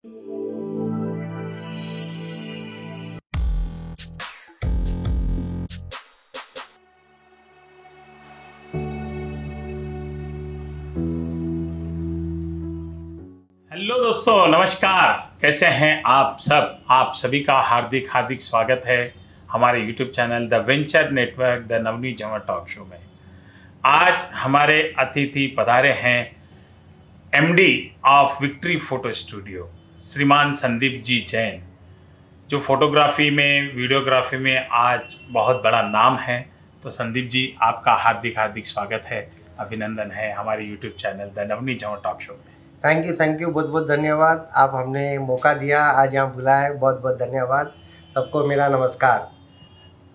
Hello दोस्तों, नमस्कार। कैसे हैं आप सब? आप सभी का हार्दिक हार्दिक स्वागत है हमारे YouTube channel the venture network the Navneet Janwar talk show में। आज हमारे अतिथि पधारे हैं MD of victory photo studio श्रीमान संदीप जी जैन, जो फोटोग्राफी में वीडियोग्राफी में आज बहुत बड़ा नाम है। तो संदीप जी, आपका हार्दिक हार्दिक स्वागत है, अभिनंदन है हमारे YouTube channel the Navneet Janwar talk show में। थैंक यू, बहुत बहुत धन्यवाद। आप हमने मौका दिया, आज यहाँ बुलाया, बहुत बहुत धन्यवाद। सबको मेरा नमस्कार।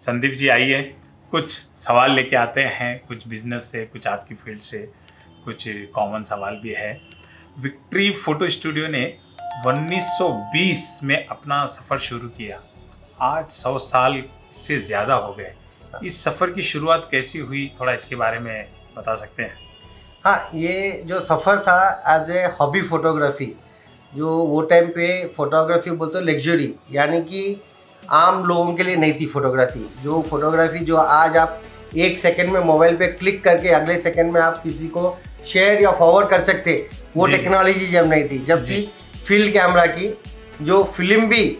संदीप जी, आइए, कुछ सवाल लेके आते हैं, कुछ बिजनेस से, कुछ आपकी फील्ड से, कुछ कॉमन सवाल भी है। विक्ट्री फोटो स्टूडियो ने 1920 में अपना सफ़र शुरू किया, आज 100 साल से ज़्यादा हो गए। इस सफ़र की शुरुआत कैसी हुई, थोड़ा इसके बारे में बता सकते हैं? हाँ, ये जो सफ़र था एज ए हॉबी फोटोग्राफी, जो वो टाइम पे फोटोग्राफी बोलते लग्जरी, यानी कि आम लोगों के लिए नहीं थी फोटोग्राफी। जो फोटोग्राफी जो आज आप एक सेकंड में मोबाइल पे क्लिक करके अगले सेकंड में आप किसी को शेयर या फॉरवर्ड कर सकते, वो टेक्नोलॉजी जब नहीं थी। जब थी फील्ड कैमरा की, जो फिल्म भी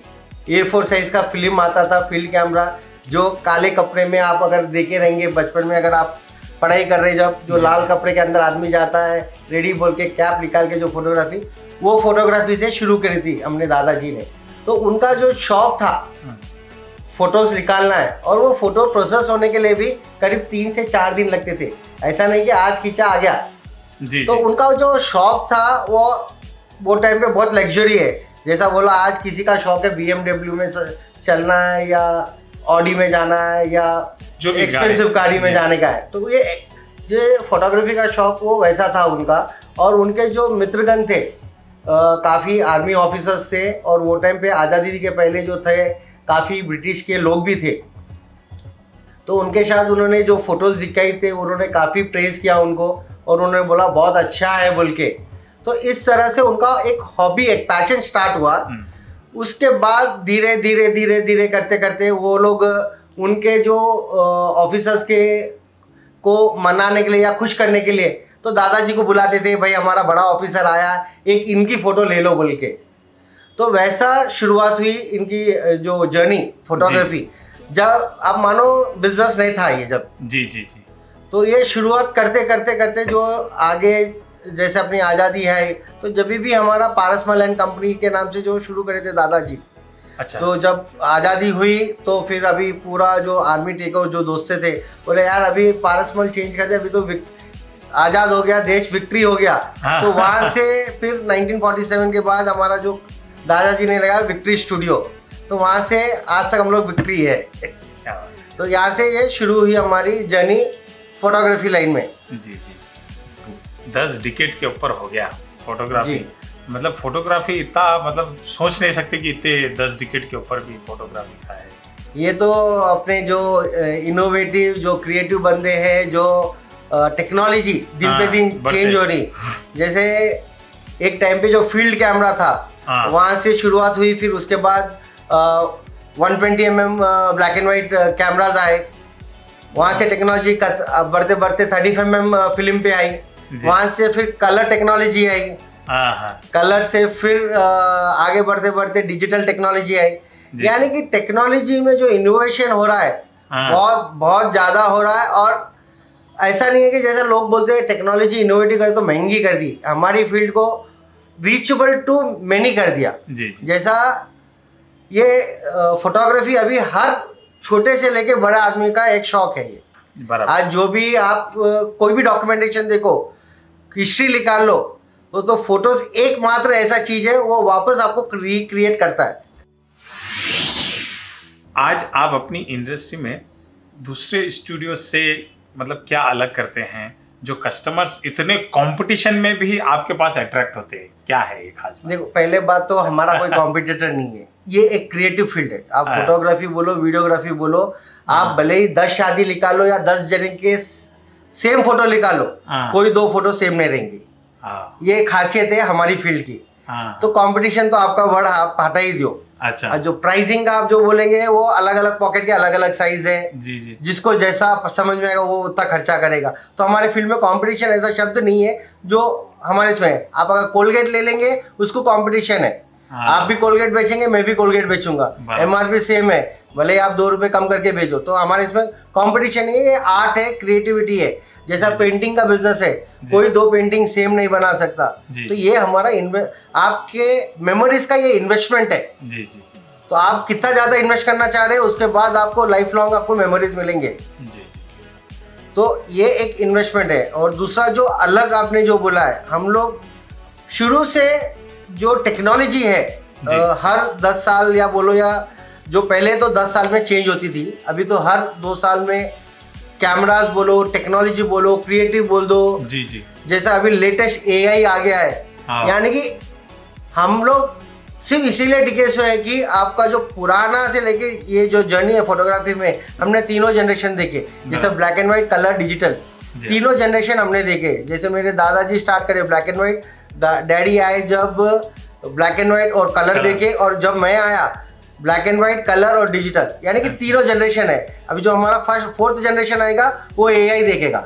A4 साइज़ का फिल्म आता था, फील्ड कैमरा, जो काले कपड़े में आप अगर देखे रहेंगे बचपन में, अगर आप पढ़ाई कर रहे जब, जो लाल कपड़े के अंदर आदमी जाता है रेडी बोल के कैप निकाल के, जो फोटोग्राफी, वो फोटोग्राफी से शुरू करी थी हमने दादाजी ने। तो उनका जो शौक था फोटोज निकालना है, और वो फोटो प्रोसेस होने के लिए भी करीब 3 से 4 दिन लगते थे। ऐसा नहीं कि आज खींचा आ गया जी। तो उनका जो शौक था वो टाइम पे बहुत लग्जरी है। जैसा बोला, आज किसी का शौक है BMW में चलना है, या ऑडी में जाना है, या जो एक्सपेंसिव गाड़ी में जाने का है। तो ये फोटोग्राफी का शौक वो वैसा था उनका। और उनके जो मित्रगण थे, काफ़ी आर्मी ऑफिसर्स थे, और वो टाइम पे आज़ादी के पहले जो थे काफ़ी ब्रिटिश के लोग भी थे। तो उनके साथ उन्होंने जो फोटोज़ दिखाई थे, उन्होंने काफ़ी प्रेज़ किया उनको, और उन्होंने बोला बहुत अच्छा है बोल के। तो इस तरह से उनका एक हॉबी, एक पैशन स्टार्ट हुआ। उसके बाद धीरे धीरे धीरे धीरे करते करते वो लोग उनके जो ऑफिसर्स के को मनाने के लिए या खुश करने के लिए, तो दादाजी को बुलाते थे, भाई हमारा बड़ा ऑफिसर आया, एक इनकी फ़ोटो ले लो बोल के। तो वैसा शुरुआत हुई इनकी जो जर्नी फोटोग्राफी। जब आप मानो बिजनेस नहीं था ये, जब जी, तो ये शुरुआत करते करते करते जो आगे, जैसे अपनी आज़ादी है, तो जब भी हमारा पारसमल एंड कंपनी के नाम से जो शुरू करे थे दादाजी। अच्छा। तो जब आज़ादी हुई तो फिर अभी पूरा जो आर्मी टेकर जो दोस्त थे बोले यार अभी पारसमल चेंज कर दे, अभी तो आज़ाद हो गया देश, विक्ट्री हो गया। तो वहाँ से फिर 1947 के बाद हमारा जो दादाजी ने लगाया विक्ट्री स्टूडियो, तो वहाँ से आज तक हम लोग विक्ट्री है। तो यहाँ से ये शुरू हुई हमारी जर्नी फोटोग्राफी लाइन में। जी 10 डिकेड के ऊपर हो गया फोटोग्राफी। मतलब फोटोग्राफी इतना, मतलब सोच नहीं सकते कि इतने 10 डिकेड के ऊपर भी फोटोग्राफी का है। ये तो अपने जो इनोवेटिव, जो क्रिएटिव बंदे हैं, जो टेक्नोलॉजी दिन पे दिन चेंज हो रही। जैसे एक टाइम पे जो फील्ड कैमरा था, वहाँ से शुरुआत हुई, फिर उसके बाद 120 mm black and white cameras आए। वहाँ से टेक्नोलॉजी बढ़ते बढ़ते 35 mm फिल्म पे आई। वहाँ से फिर कलर टेक्नोलॉजी आई, कलर से फिर आगे बढ़ते बढ़ते डिजिटल टेक्नोलॉजी आई। यानी कि टेक्नोलॉजी में जो इनोवेशन हो रहा है बहुत बहुत ज़्यादा हो रहा है। और ऐसा नहीं है कि जैसे लोग बोलते हैं टेक्नोलॉजी इनोवेटिव कर तो महंगी कर दी, हमारी फील्ड को रीचेबल टू मेनी कर दिया। जैसा ये फोटोग्राफी अभी हर छोटे से लेके बड़े आदमी का एक शौक है ये। आज जो भी आप कोई भी डॉक्यूमेंटेशन देखो, हिस्ट्री निकाल लो, वो तो फोटोज एकमात्र ऐसा चीज है वो वापस आपको रिक्रिएट करता है। आज आप अपनी इंडस्ट्री में दूसरे स्टूडियो से मतलब क्या अलग करते हैं, जो कस्टमर्स इतने कंपटीशन में भी आपके पास अट्रैक्ट होते हैं? क्या है ये खास बात? देखो, पहले बात तो हमारा कोई कॉम्पिटिटर नहीं है, ये एक क्रिएटिव फील्ड है। आप फोटोग्राफी बोलो, वीडियोग्राफी बोलो, आप भले ही 10 शादी निकालो या 10 जने के सेम फोटो निकालो, कोई 2 फोटो सेम नहीं रहेंगी। ये खासियत है हमारी फील्ड की। हाँ। तो कंपटीशन तो आपका वर्ड आप हटा ही दो। अच्छा। और जो प्राइसिंग का आप जो बोलेंगे वो अलग अलग पॉकेट के अलग अलग साइज है। जी जी। जिसको जैसा समझ में आएगा वो उतना खर्चा करेगा। तो हमारे फील्ड में कंपटीशन ऐसा शब्द नहीं है जो हमारे इसमें है। आप अगर कोलगेट ले लेंगे उसको कंपटीशन है। हाँ। आप भी कोलगेट बेचेंगे, मैं भी कोलगेट बेचूंगा, MRP सेम है, भले आप 2 रुपए कम करके बेचो। तो हमारे इसमें कंपटीशन है, ये आर्ट है, क्रिएटिविटी है। जैसा पेंटिंग का बिजनेस है, कोई 2 पेंटिंग सेम नहीं बना सकता। तो ये हमारा आपके मेमोरीज का ये इन्वेस्टमेंट है। जी जी। तो आप कितना ज्यादा इन्वेस्ट करना चाह रहे हैं, उसके बाद आपको लाइफ लॉन्ग आपको मेमोरीज मिलेंगे। जी। तो ये एक इन्वेस्टमेंट है। और दूसरा जो अलग आपने जो बोला है, हम लोग शुरू से जो टेक्नोलॉजी है हर 10 साल या बोलो, या जो पहले तो 10 साल में चेंज होती थी, अभी तो हर 2 साल में कैमरास बोलो, टेक्नोलॉजी बोलो, क्रिएटिव बोल दो। जी जी। जैसा अभी लेटेस्ट AI आ गया है। हाँ। यानी कि हम लोग सिर्फ इसीलिए टिके हुए हैं कि आपका जो पुराना से लेके ये जो जर्नी है फोटोग्राफी में, हमने तीनों जनरेशन देखे। जैसे black and white, colour, digital, तीनों जनरेशन हमने देखे। जैसे मेरे दादाजी स्टार्ट करे ब्लैक एंड व्हाइट, डैडी आए जब ब्लैक एंड व्हाइट और कलर देखे, और जब मैं आया ब्लैक एंड व्हाइट, कलर और डिजिटल। यानी कि तीनों जनरेशन है। अभी जो हमारा 4th जनरेशन आएगा वो AI देखेगा।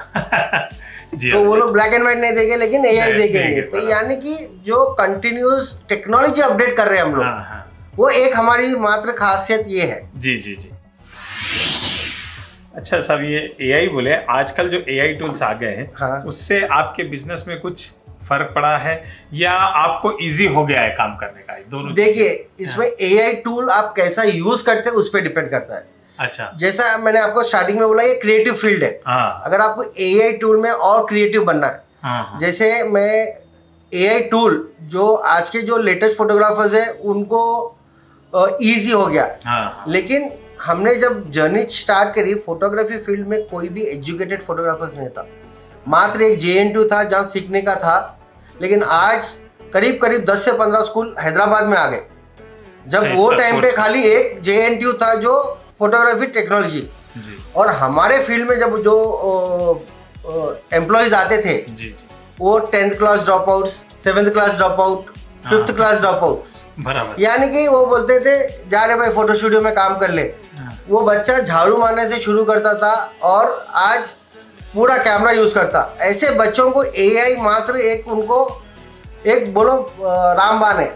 तो वो लोग ब्लैक एंड व्हाइट नहीं देंगे लेकिन AI देखेंगे। तो यानी कि जो कंटिन्यूस टेक्नोलॉजी अपडेट कर रहे हैं हम लोग, वो एक हमारी मात्र खासियत ये है। जी जी जी। अच्छा साहब, ये AI बोले, आजकल जो AI टूल्स आ गए हैं, हाँ। उससे आपके बिजनेस में कुछ फर्क पड़ा है या आपको इजी हो गया है काम करने का? दोनों देखिए, इसमें AI टूल आप कैसा यूज करते हैं उस पर डिपेंड करता है। अच्छा। जैसा मैंने आपको स्टार्टिंग में बोला, ये क्रिएटिव फील्ड है। हाँ। अगर आपको AI टूल में और क्रिएटिव बनना है, हाँ। जैसे मैं AI टूल जो आज के जो लेटेस्ट फोटोग्राफर्स है उनको इजी हो गया। हाँ। लेकिन हमने जब जर्नी स्टार्ट करी, फोटोग्राफी फील्ड में कोई भी एजुकेटेड फोटोग्राफर्स नहीं था। मात्र एक JNTU था जहाँ सीखने का था। लेकिन आज करीब करीब 10 से 15 स्कूल हैदराबाद में आ गए। जब वो टाइम पे खाली एक JNTU था जो फोटोग्राफी टेक्नोलॉजी। और हमारे फील्ड में जब जो एम्प्लॉयज आते थे, वो 10th class drop out, 7th class drop out, 5th class drop out. यानी कि वो बोलते थे जा रहे भाई फोटो स्टूडियो में काम कर ले। वो बच्चा झाड़ू मारने से शुरू करता था और आज पूरा कैमरा यूज करता। ऐसे बच्चों को AI मात्र एक उनको एक बोलो रामबाण है।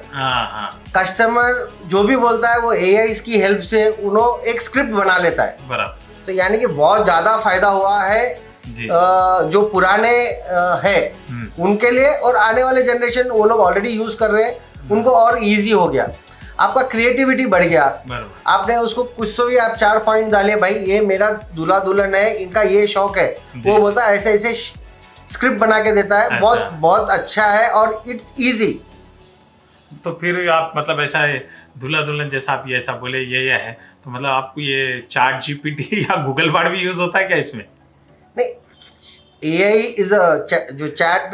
कस्टमर जो भी बोलता है वो AI की हेल्प से उन्होंने एक स्क्रिप्ट बना लेता है। तो यानी कि बहुत ज्यादा फायदा हुआ है जो पुराने है उनके लिए, और आने वाले जनरेशन वो लोग ऑलरेडी यूज कर रहे हैं, उनको और इजी हो गया। आपका क्रिएटिविटी बढ़ गया। आपने उसको कुछ तो भी आप 4 पॉइंट डाले, भाई ये मेरा दूल्हा दुल्हन है, इनका ये शौक है, वो बोलता है ऐसे ऐसे स्क्रिप्ट बना के देता है। बहुत बहुत अच्छा है और इट्स इजी। तो फिर आप मतलब ऐसा है दूल्हा दुल्हन जैसा आप ये ऐसा बोले ये है, तो मतलब आपको ये चैट GPT या गूगल बार्ड भी यूज होता है क्या इसमें? नहीं, AI इज जो चैट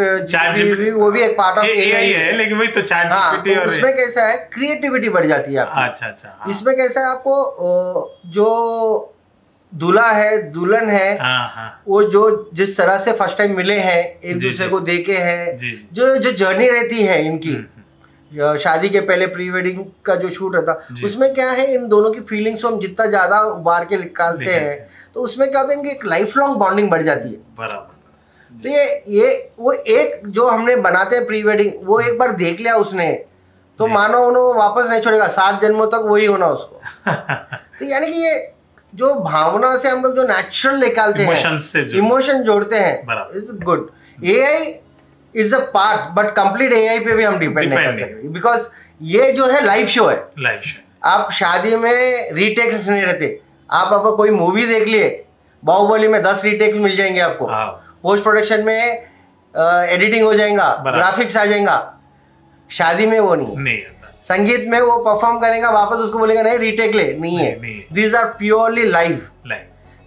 GPT वो भी एक पार्ट ऑफ AI है, लेकिन वही तो चैट GPT। तो उसमें कैसा है क्रिएटिविटी बढ़ जाती है आपकी। अच्छा अच्छा। हाँ। इसमें कैसा है आपको जो दूल्हा है दुल्हन है, वो जो जिस तरह से फर्स्ट टाइम मिले हैं, एक दूसरे को देखे हैं, जो जर्नी रहती है इनकी, शादी के पहले प्री वेडिंग का जो शूट रहता, उसमें क्या है इन दोनों की फीलिंग्स को हम जितना ज्यादा उबार के निकालते हैं तो उसमें क्या होता है इनकी एक लाइफ लॉन्ग बॉन्डिंग बढ़ जाती है। बराबर। तो ये वो एक जो हमने बनाते हैं प्री वेडिंग, वो एक बार देख लिया उसने तो मानो उन्होंने वापस नहीं छोड़ेगा, 7 जन्मों तक वही होना उसको। तो यानी कि ये जो भावना से हम लोग जो नेचुरल निकालते हैं, इमोशन जोड़ते हैं, is good. AI is a part, but complete AI पे भी हम डिपेंड नहीं कर सकते, बिकॉज ये जो है लाइव शो है। लाइव शो आप शादी में रीटेक्स नहीं रहते। आप कोई मूवी देख लिए, बाहुबली में 10 रीटेक्स मिल जाएंगे आपको। पोस्ट प्रोडक्शन में एडिटिंग हो जाएगा, ग्राफिक्स आ जाएगा। शादी में वो नहीं। संगीत में वो परफॉर्म करेगा, वापस उसको बोलेगा नहीं रीटेक ले, नहीं है। These are purely live.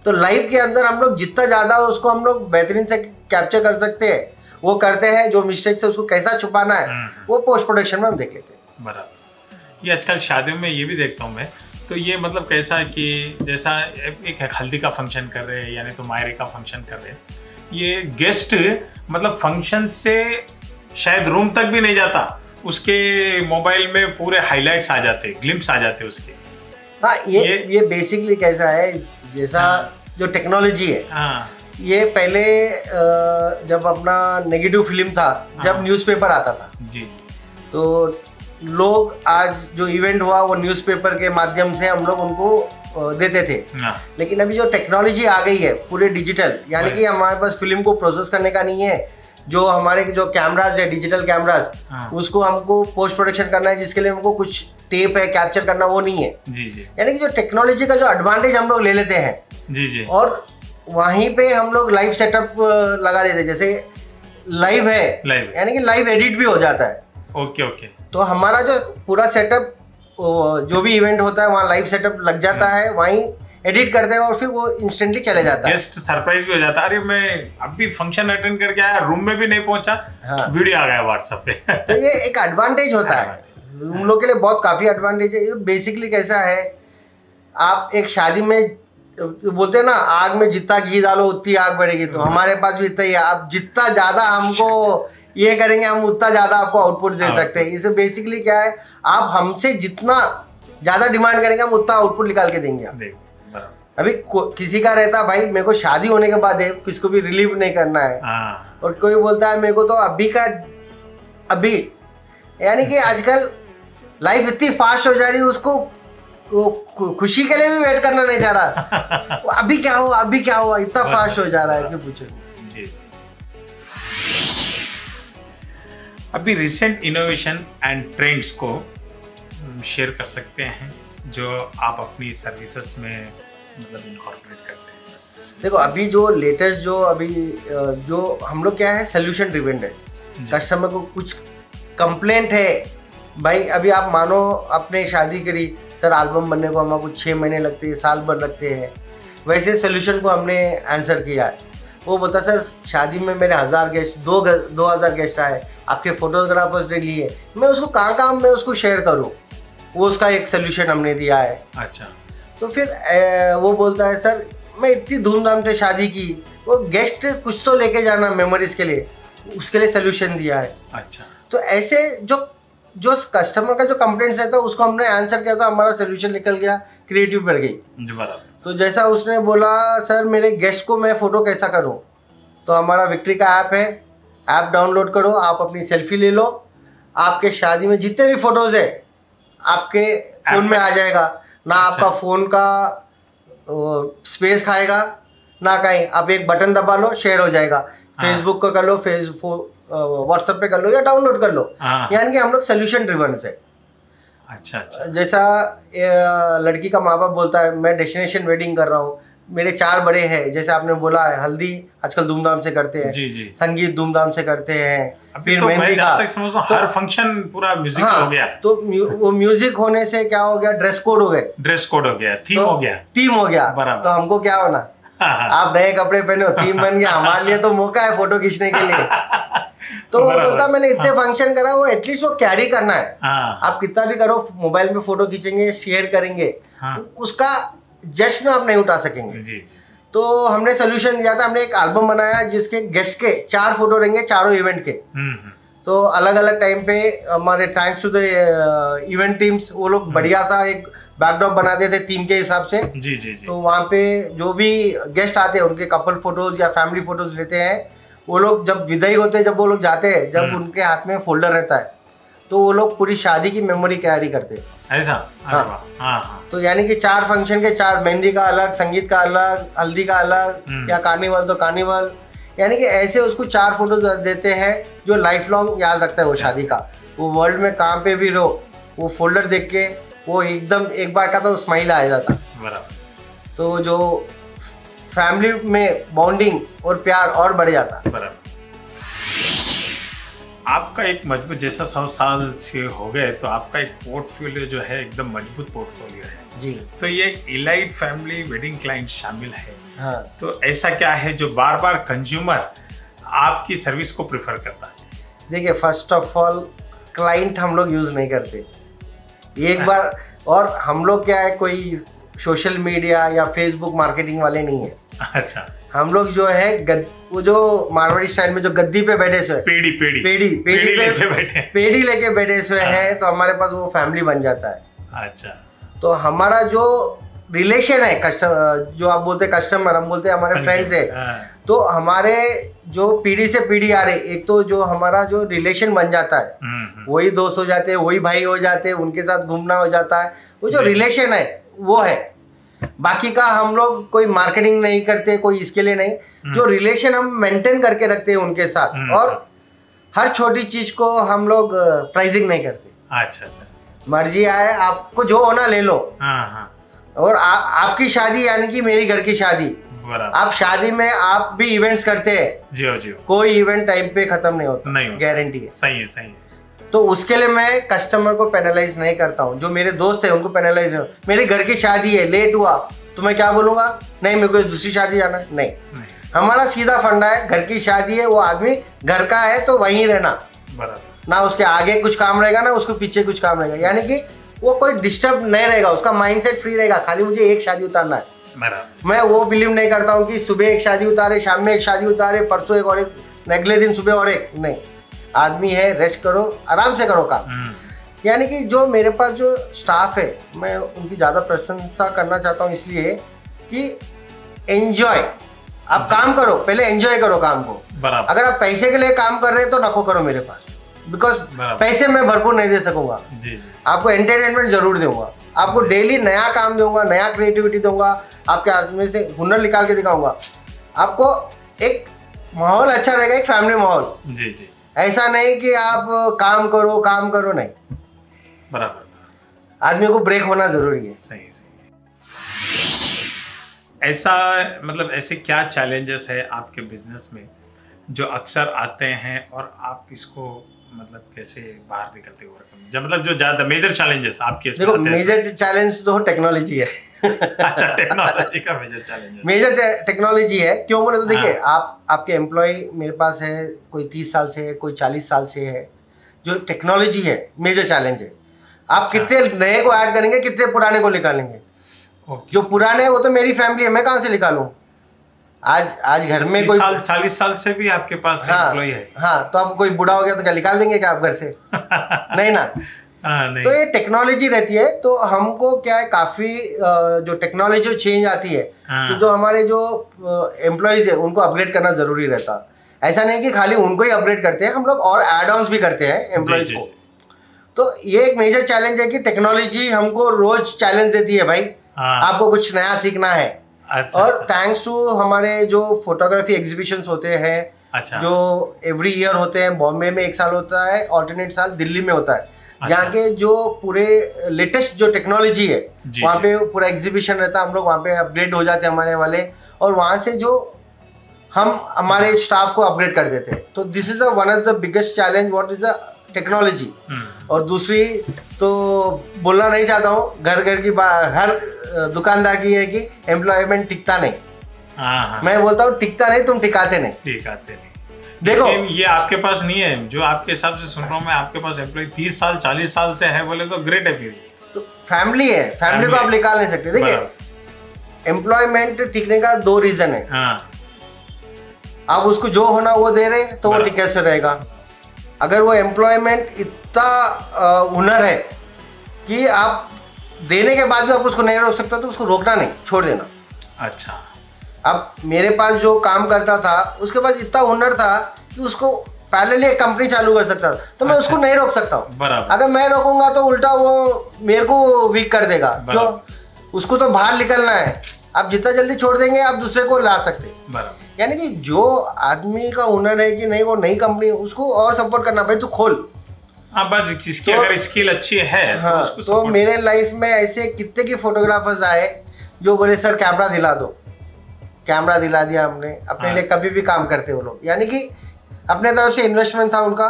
तो लाइव के अंदर हम लोग जितना ज्यादा उसको हम लोग बेहतरीन से कैप्चर कर सकते हैं वो करते हैं। जो मिस्टेक से उसको कैसा छुपाना है वो पोस्ट प्रोडक्शन में हम देख लेते हैं। बराबर। ये आजकल शादियों में ये भी देखता हूँ मैं, तो ये मतलब कैसा है कि जैसा एक हल्दी का फंक्शन कर रहे हैं, यानी तो मायरे का फंक्शन कर रहे हैं, ये गेस्ट मतलब फंक्शन से शायद रूम तक भी नहीं जाता, उसके मोबाइल में पूरे हाइलाइट्स आ जाते, ग्लिम्स आ जाते उसके। हाँ, ये बेसिकली कैसा है, जैसा जो टेक्नोलॉजी है, ये पहले जब अपना नेगेटिव फिल्म था, जब न्यूज़पेपर आता था जी, तो लोग आज जो इवेंट हुआ वो न्यूज़पेपर के माध्यम से हम लोग उनको देते थे। लेकिन अभी जो टेक्नोलॉजी आ गई है पूरे डिजिटल, यानी कि हमारे पास फिल्म को प्रोसेस करने का नहीं है, जो हमारे जो कैमराज है, डिजिटल कैमराज, उसको हमको पोस्ट प्रोडक्शन करना है, जिसके लिए हमको कुछ टेप है कैप्चर करना, वो नहीं है जी। यानी कि जो टेक्नोलॉजी का जो एडवांटेज हम लोग ले लेते हैं जी, और वहीं पे हम लोग लाइव सेटअप लगा देते हैं। जैसे लाइव है, यानी कि लाइव एडिट भी हो जाता है। ओके। तो हमारा जो पूरा सेटअप, जो भी इवेंट होता है वहाँ लाइव सेटअप लग जाता है, वहीं एडिट करते हैं और फिर वो इंस्टेंटली चले जाता है। गेस्ट सरप्राइज भी हो जाता है। अरे मैं अभी फंक्शन अटेंड करके आया, रूम में भी नहीं पहुंचा, वीडियो आ गया व्हाट्सएप पे। तो ये एक एडवांटेज होता है उन लोग के लिए, बहुत काफी एडवांटेज है। बेसिकली कैसा है, आप एक शादी में बोलते हैं ना, आग में जितना घी डालो उतनी आग बढ़ेगी, तो हमारे पास भी इतना ही है। आप जितना ज्यादा हमको ये करेंगे, हम उतना ज्यादा आपको आउटपुट दे सकते हैं। इससे बेसिकली क्या है, आप हमसे जितना ज्यादा डिमांड करेंगे, हम उतना आउटपुट निकाल के देंगे। अभी किसी का रहता है, भाई मेरे को शादी होने के बाद है, किसको भी रिलीव नहीं करना है, और कोई बोलता है मेरे को तो अभी का अभी, यानी कि आजकल लाइफ इतनी फास्ट हो जा रही है, उसको खुशी के लिए भी वेट करना नहीं चाह रहा। अभी क्या हुआ, अभी क्या हुआ, इतना फास्ट हो जा रहा है कि पूछो। अभी रिसेंट इनोवेशन एंड ट्रेंड्स को शेयर कर सकते हैं जो आप अपनी सर्विसेज में मतलब इनकॉर्पोरेट करते हैं। देखो, अभी जो लेटेस्ट जो हम लोग क्या है, सोल्यूशन ड्रिवन है। कस्टमर को कुछ कंप्लेंट है, भाई अभी आप मानो आपने शादी करी, सर एल्बम बनने को हमारे कुछ 6 महीने लगते हैं, साल भर लगते हैं, वैसे सोल्यूशन को हमने आंसर किया है। वो बोलता सर शादी में मेरे 1000 गेस्ट 2000 गेस्ट आए, आपके फोटोग्राफर्स ने लिए, मैं उसको कहाँ मैं उसको शेयर करूँ, वो उसका एक सोल्यूशन हमने दिया है। अच्छा। तो फिर वो बोलता है सर मैं इतनी धूमधाम से शादी की, वो गेस्ट कुछ तो लेके जाना मेमोरीज के लिए, उसके लिए सोल्यूशन दिया है। अच्छा। तो ऐसे जो कस्टमर का जो कंप्लेंट्स रहता है उसको हमने आंसर किया, तो हमारा सोल्यूशन निकल गया, क्रिएटिव बढ़ गई। तो जैसा उसने बोला सर मेरे गेस्ट को मैं फ़ोटो कैसा करूं, तो हमारा विक्ट्री का ऐप है, ऐप डाउनलोड करो, आप अपनी सेल्फी ले लो, आपके शादी में जितने भी फ़ोटोज़ है आपके फ़ोन में आ जाएगा ना। आपका फ़ोन का स्पेस खाएगा ना कहीं, आप एक बटन दबा लो, शेयर हो जाएगा। फेसबुक का कर लो, व्हाट्सएप पे कर लो या डाउनलोड कर लो। यानी कि हम लोग सोल्यूशन ड्रिवन से। अच्छा। जैसा लड़की का माँ बाप बोलता है मैं डेस्टिनेशन वेडिंग कर रहा हूँ, मेरे 4 बड़े हैं, जैसे आपने बोला है, हल्दी आजकल धूमधाम से करते हैं, जी। संगीत धूमधाम से करते हैं, फिर मेहंदी का, तो हर फंक्शन पूरा म्यूजिक हो गया। तो वो म्यूजिक होने से क्या हो गया, ड्रेस कोड हो गया, थीम हो गया। तो हमको क्या होना, आप नए कपड़े पहने हो, थीम बन गया, हमारे लिए तो मौका है फोटो खींचने के लिए। तो वो बोलता मैंने इतने फंक्शन करा, वो एटलीस्ट वो कैरी करना है। आप कितना भी करो, मोबाइल में फोटो खींचेंगे, शेयर करेंगे, उसका जश्न आप नहीं उठा सकेंगे। जी। तो हमने सोल्यूशन दिया था, हमने एक एल्बम बनाया जिसके गेस्ट के 4 फोटो रहेंगे चारों इवेंट के। तो अलग अलग टाइम पे हमारे thanks to the event teams, वो लोग बढ़िया सा एक बैकड्रॉप बनाते थे थीम के हिसाब से। जी। तो वहाँ पे जो भी गेस्ट आते हैं उनके कपल फोटोज या फैमिली फोटोज लेते हैं। वो लोग जब विदाई होते हैं, जब वो लोग जाते हैं, जब उनके हाथ में फोल्डर रहता है, तो वो लोग पूरी शादी की मेमोरी कैरी करते हैं। ऐसा? हाँ। तो यानी कि 4 फंक्शन के 4, मेहंदी का अलग, संगीत का अलग, हल्दी का अलग, या कार्निवल तो कार्निवल, यानी कि ऐसे उसको 4 फोटो देते हैं जो लाइफ लॉन्ग याद रखता है वो शादी का। वो वर्ल्ड में कहाँ पे भी रहो, वो फोल्डर देख के वो एकदम एक बार का तो स्माइल आ जाता। तो जो फैमिली में बॉन्डिंग और प्यार और बढ़ जाता। आपका एक मजबूत, जैसा 100 साल से हो गए, तो आपका एक पोर्टफोलियो जो है एकदम मजबूत पोर्टफोलियो है जी। तो ये इलाइट फैमिली वेडिंग क्लाइंट शामिल है। हाँ। तो ऐसा क्या है जो बार बार कंज्यूमर आपकी सर्विस को प्रेफर करता है? देखिए, फर्स्ट ऑफ ऑल क्लाइंट हम लोग यूज़ नहीं करते एक बार, और हम लोग क्या है, कोई सोशल मीडिया या फेसबुक मार्केटिंग वाले नहीं है। अच्छा, हम लोग जो है वो जो मारवाड़ी स्टाइल में जो गद्दी पे बैठे से पेड़ी लेके बैठे से है, तो हमारे पास वो फैमिली बन जाता है। अच्छा, तो हमारा जो रिलेशन है कस्टमर, जो आप बोलते हैं कस्टमर, हम बोलते हैं हमारे फ्रेंड्स है, तो हमारे जो पीढ़ी से पीढ़ी आ रही, एक तो जो हमारा जो रिलेशन बन जाता है, वही दोस्त हो जाते हैं, वही भाई हो जाते हैं, उनके साथ घूमना हो जाता है, वो जो रिलेशन है वो है। बाकी का हम लोग कोई मार्केटिंग नहीं करते, कोई इसके लिए नहीं, जो रिलेशन हम मेंटेन करके रखते हैं उनके साथ, और हर छोटी चीज को हम लोग प्राइसिंग नहीं करते। अच्छा अच्छा, मर्जी आए, आपको जो होना ले लो। और आपकी शादी यानी कि मेरी घर की शादी, आप शादी में आप भी इवेंट्स करते हैं, जी, कोई इवेंट टाइम पे खत्म नहीं होता, नहीं, गारंटी है। सही है। तो उसके लिए मैं कस्टमर को पेनलाइज नहीं करता हूँ, जो मेरे दोस्त है उनको पेनलाइज है। मेरी घर की शादी है, लेट हुआ तो मैं क्या बोलूंगा, नहीं मेरे को दूसरी शादी जाना है, नहीं। हमारा सीधा फंडा है, घर की शादी है, वो आदमी घर का है तो वहीं रहना, ना उसके आगे कुछ काम रहेगा ना उसको पीछे कुछ काम रहेगा, यानी कि वो कोई डिस्टर्ब नहीं रहेगा, उसका माइंडसेट फ्री रहेगा, खाली मुझे एक शादी उतारना है। मैं वो बिलीव नहीं करता हूँ कि सुबह एक शादी उतारे, शाम में एक शादी उतारे, परसों एक और एक, अगले दिन सुबह और एक, नहीं। आदमी है, रेस्ट करो, आराम से करो काम। यानी कि जो मेरे पास जो स्टाफ है, मैं उनकी ज़्यादा प्रशंसा करना चाहता हूँ, इसलिए कि एंजॉय, आप काम करो, पहले एंजॉय करो काम को। अगर आप पैसे के लिए काम कर रहे हैं तो नको करो मेरे पास, बिकॉज पैसे मैं भरपूर नहीं दे सकूंगा। आपको एंटरटेनमेंट जरूर दूंगा, आपको डेली नया काम दूंगा, नया क्रिएटिविटी दूंगा, आपके हाथ में से हुनर निकाल के दिखाऊंगा, आपको एक माहौल अच्छा रहेगा, एक फैमिली माहौल। जी, ऐसा नहीं कि आप काम करो नहीं, बराबर। आदमी को ब्रेक होना जरूरी है। सही। ऐसा मतलब ऐसे क्या चैलेंजेस है आपके बिजनेस में जो अक्सर आते हैं और आप इसको मतलब कैसे बाहर निकलते हो? जब मतलब जो ज्यादा मेजर चैलेंजेस आपके देखो, मेजर चैलेंज तो टेक्नोलॉजी है। अच्छा, टेक्नोलॉजी का मेजर चैलेंज है। मेजर टेक्नोलॉजी है, क्यों बोले तो देखिए, आपके एम्प्लॉय मेरे पास है, कोई 30 साल से है, कोई 40 साल से है। जो टेक्नोलॉजी है मेजर चैलेंज है। आप कितने नए को ऐड करेंगे, कितने पुराने को निकालेंगे? जो पुराने वो तो मेरी फैमिली है, मैं कहाँ से निकालूं? आज घर में कोई 40 साल से भी आपके पास एम्प्लॉय है। हाँ, तो आप कोई बूढ़ा हो गया तो क्या निकाल देंगे क्या आप घर से? नहीं ना। नहीं। तो ये टेक्नोलॉजी रहती है, तो हमको क्या है, काफी जो टेक्नोलॉजी चेंज आती है, तो जो हमारे जो एम्प्लॉयज है उनको अपग्रेड करना जरूरी रहता। ऐसा नहीं कि खाली उनको ही अपग्रेड करते हैं, हम लोग और एड ऑन्स भी करते हैं एम्प्लॉयज को। तो ये एक मेजर चैलेंज है कि टेक्नोलॉजी हमको रोज चैलेंज देती है, भाई आपको कुछ नया सीखना है। और थैंक्स टू हमारे जो फोटोग्राफी एग्जीबिशंस होते हैं, जो एवरी ईयर होते हैं, बॉम्बे में एक साल होता है, ऑल्टरनेट साल दिल्ली में होता है, जहाँ के जो पूरे लेटेस्ट जो टेक्नोलॉजी है वहाँ पे पूरा एग्जीबिशन रहता है। हम लोग वहाँ पे अपग्रेड हो जाते हैं हमारे वाले, और वहाँ से जो हम हमारे स्टाफ को अपग्रेड कर देते हैं। तो this is one of the biggest challenge, what is the technology. और दूसरी तो बोलना नहीं चाहता हूँ, घर की हर दुकानदार की है कि एम्प्लॉयमेंट टिकता नहीं। मैं बोलता हूँ टिकता नहीं, तुम टिकाते नहीं। देखो, ये आपके पास नहीं है, जो आपके हिसाब से सुन रहा हूँ मैं, आपके पास एम्प्लॉय 30 साल 40 साल से है बोले तो ग्रेट है। फिर तो फैमिली है, फैमिली को आप निकाल नहीं सकते। देखिए, एम्प्लॉयमेंट टिकने का 2 रीजन है। आप उसको जो होना वो दे रहे तो वो कैसे रहेगा? अगर वो एम्प्लॉयमेंट इतना हुनर है कि आप देने के बाद भी आप उसको नहीं रोक सकते, तो उसको रोकना नहीं, छोड़ देना। अच्छा, अब मेरे पास जो काम करता था उसके पास इतना हुनर था कि उसको पैरेलली एक कंपनी चालू कर सकता था, तो मैं उसको नहीं रोक सकता हूँ। अगर मैं रोकूंगा तो उल्टा वो मेरे को वीक कर देगा, क्यों? उसको तो बाहर निकलना है। आप जितना जल्दी छोड़ देंगे आप दूसरे को ला सकते। यानी कि जो आदमी का हुनर है कि नहीं, वो नई कंपनी, उसको और सपोर्ट करना, भाई तू खोल। बस जिसकी अगर स्किल अच्छी है हाँ, तो मेरे लाइफ में ऐसे कितने की फोटोग्राफर्स आए जो बोले सर कैमरा दिला दो। कैमरा दिला दिया हमने, अपने लिए कभी भी काम करते वो लोग, यानी कि अपने तरफ से इन्वेस्टमेंट था उनका।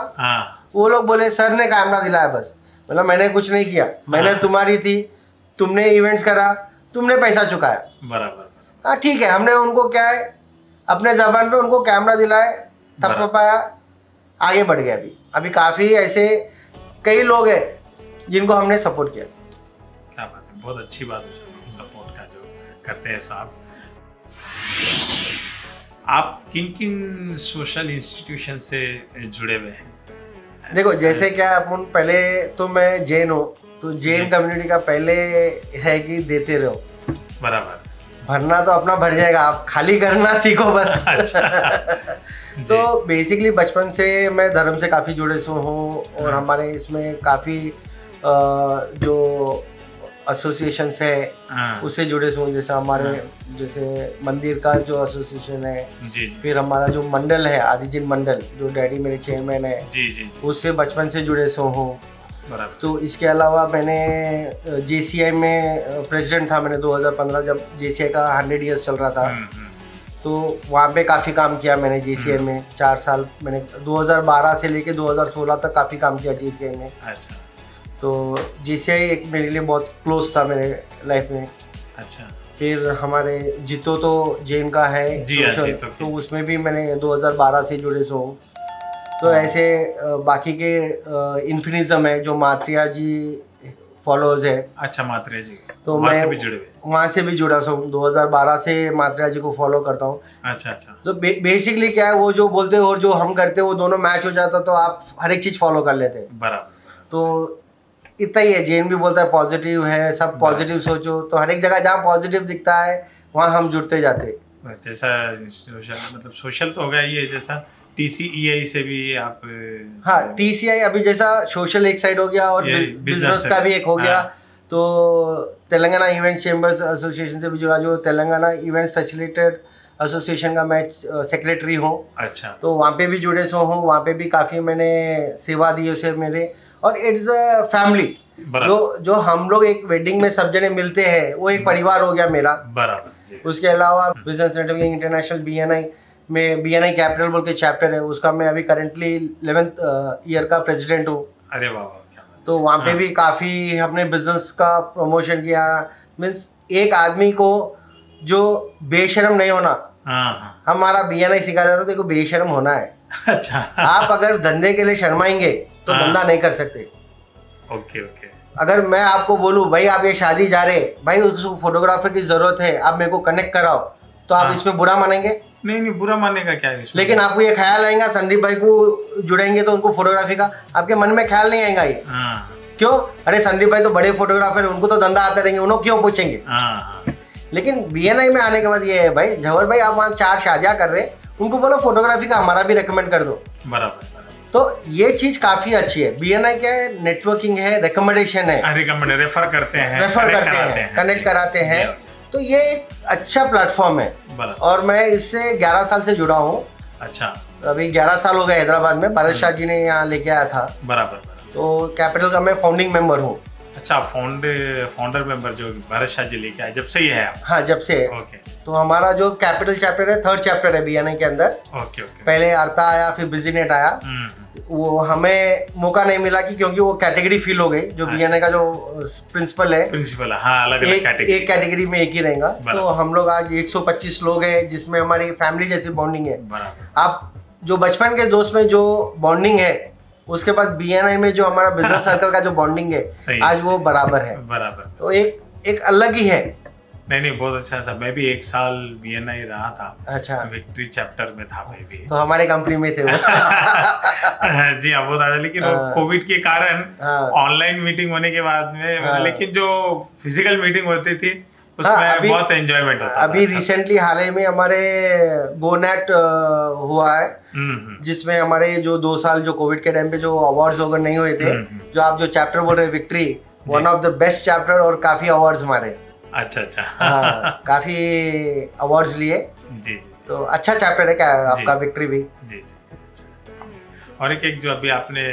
वो लोग बोले सर ने कैमरा दिलाया बस, मतलब मैंने कुछ नहीं किया, मैंने तुम्हारी थी, तुमने इवेंट्स करा, तुमने पैसा चुकाया, बराबर। हाँ ठीक है, हमने उनको क्या है अपने जबान पे उनको कैमरा दिलाए, थप्पा पाया, आगे बढ़ गया। अभी काफ़ी ऐसे कई लोग हैं जिनको हमने सपोर्ट किया। क्या बात है, बहुत अच्छी बात है सपोर्ट का जो करते हैं साहब। आप किन किन सोशल इंस्टीट्यूशन से जुड़े हुए हैं? देखो जैसे क्या अपन पहले तो मैं जैन हूँ, तो जैन कम्युनिटी का पहले है कि देते रहो, बराबर, भरना तो अपना भर जाएगा, आप खाली करना सीखो बस। अच्छा। तो बेसिकली बचपन से मैं धर्म से काफ़ी जुड़े सो हूँ, और हमारे इसमें काफ़ी जो एसोसिएशंस है उससे जुड़े सो, जैसे हमारे जैसे मंदिर का जो एसोसिएशन है, जी। फिर हमारा जो मंडल है आदिजिन मंडल, जो डैडी मेरे चेयरमैन है, जी। उससे बचपन से जुड़े सो हूँ। बराबर। तो इसके अलावा मैंने JCI में प्रेसिडेंट था मैंने 2015, जब JCI का 100 ईयर्स चल रहा था, तो वहाँ पे काफ़ी काम किया मैंने JCI में 4 साल। मैंने 2012 से लेके 2016 तक काफ़ी काम किया JCI में। अच्छा। तो JCI एक मेरे लिए बहुत क्लोज था मेरे लाइफ में। अच्छा। फिर हमारे जितो तो जैन का है सोशल, तो उसमें भी मैंने 2012 से जुड़े सो हूँ। तो ऐसे बाकी के इन्फिनिज्म है जो मात्रिया जी फॉलोअर्स है। अच्छा, मात्रिया जी, तो वहाँ मैं से भी जुड़े हुए? वहाँ से भी जुड़ा सा हूँ, 2012 से मात्रिया जी को फॉलो करता हूँ। अच्छा। तो बेसिकली क्या है, वो जो बोलते हैं और जो हम करते हैं वो दोनों मैच हो जाता, तो आप हर एक चीज़ फॉलो कर लेते हैं। बराबर। तो इतना ही है, जैन भी बोलता है पॉजिटिव है, सब पॉजिटिव सोचो, तो हर एक जगह जहाँ पॉजिटिव दिखता है वहाँ हम जुड़ते जाते। जैसा सोशल, मतलब सोशल तो हो गया ये, जैसा TCEI से भी आप? हाँ, TCI अभी जैसा सोशल एक साइड हो गया, और बिजनेस का भी एक हो गया। तो तेलंगाना इवेंट चेंबर्स एसोसिएशन से भी जुड़ा, जो तेलंगाना इवेंट फैसिलिटेट एसोसिएशन का मैं सेक्रेटरी हूँ। अच्छा। तो वहाँ पे भी जुड़े सो हूँ, वहाँ पे भी काफ़ी मैंने सेवा दी उसे मेरे, और इट्स अ फैमिली। जो हम लोग एक वेडिंग में सब जने मिलते हैं, वो एक परिवार हो गया मेरा। बराबर। उसके अलावा बिजनेस नेटवर्किंग इंटरनेशनल BNI में BNI कैपिटल बोल के चैप्टर है, उसका मैं अभी करेंटली 11th ईयर का प्रेसिडेंट हूँ। अरे वाह। तो वहाँ पे भी काफ़ी हमने बिजनेस का प्रमोशन किया। मीन्स एक आदमी को जो बेशर्म नहीं होना, हमारा BNI सिखाता था, देखो बेशर्म होना है। अच्छा। आप अगर धंधे के लिए शर्माएंगे तो धंधा नहीं कर सकते। ओके। अगर मैं आपको बोलूँ भाई आप ये शादी जा रहे, भाई उसको फोटोग्राफर की जरूरत है, आप मेरे को कनेक्ट कराओ, तो आप इसमें बुरा मानेंगे? नहीं, बुरा मानने का क्या है इसमें? लेकिन आपको ये ख्याल आएगा संदीप भाई को जुड़ेंगे तो उनको फोटोग्राफी का, आपके मन में ख्याल नहीं आएगा ये? क्यों? अरे संदीप भाई तो बड़े फोटोग्राफर है, उनको तो धंधा आते रहेंगे, उन्होंने क्यों पूछेंगे? लेकिन BNI में आने के बाद ये है, भाई जवर भाई आप वहाँ 4 शादियाँ कर रहे, उनको बोलो फोटोग्राफी का हमारा भी रिकमेंड कर दो। बराबर। तो ये चीज काफी अच्छी है। BNI क्या है, नेटवर्किंग है, रिकमेंडेशन है, रेफर करते हैं, कनेक्ट कराते हैं। तो ये एक अच्छा प्लेटफॉर्म है, और मैं इससे 11 साल से जुड़ा हूँ। अच्छा। अभी 11 साल हो गए हैदराबाद में, भारत शाह जी ने यहाँ लेके आया था। बराबर। तो कैपिटल का मैं फाउंडिंग मेंबर हूँ। अच्छा, फाउंडर मेंबर जो भारत शाह जी लेके आए, जब से ही है आप? हाँ, जब से है। ओके। तो हमारा जो कैपिटल चैप्टर है 3rd चैप्टर है BNI के अंदर। ओके। पहले अर्ता आया, फिर बिजीनेट आया। वो हमें मौका नहीं मिला कि क्योंकि वो कैटेगरी फील हो गई, जो BNI का जो प्रिंसिपल है, हाँ, अलग कैटेगरी, एक कैटेगरी में एक ही रहेगा। तो हम लोग आज 125 लोग हैं, जिसमें हमारी फैमिली जैसी बॉन्डिंग है। आप जो बचपन के दोस्त में जो बॉन्डिंग है, उसके बाद BNI में जो हमारा बिजनेस सर्कल का जो बॉन्डिंग है, आज वो बराबर है। तो एक अलग ही है। नहीं, बहुत अच्छा सा। मैं भी 1 साल BNI रहा था। अच्छा। विक्ट्री चैप्टर में था मैं भी। तो हमारे कंपनी में थे वो। जी हाँ, बहुत अच्छा। लेकिन कोविड के कारण ऑनलाइन मीटिंग होने के बाद में, लेकिन जो फिजिकल मीटिंग होती थी उसमें बहुत एंजॉयमेंट होता था। अभी रिसेंटली हाल ही में हमारे GoNet हुआ है, जिसमें हमारे जो 2 साल जो कोविड के टाइम पे जो अवार्ड्स वगैरह नहीं हुए थे, जो आप जो चैप्टर बोल रहे हैं victory, one of the best chapter, और काफी अवार्ड्स हमारे। अच्छा। हाँ, काफी अवार्ड्स लिए। जी। तो अच्छा चैप्टर है क्या आपका विक्ट्री भी। जी। और एक जो अभी आपने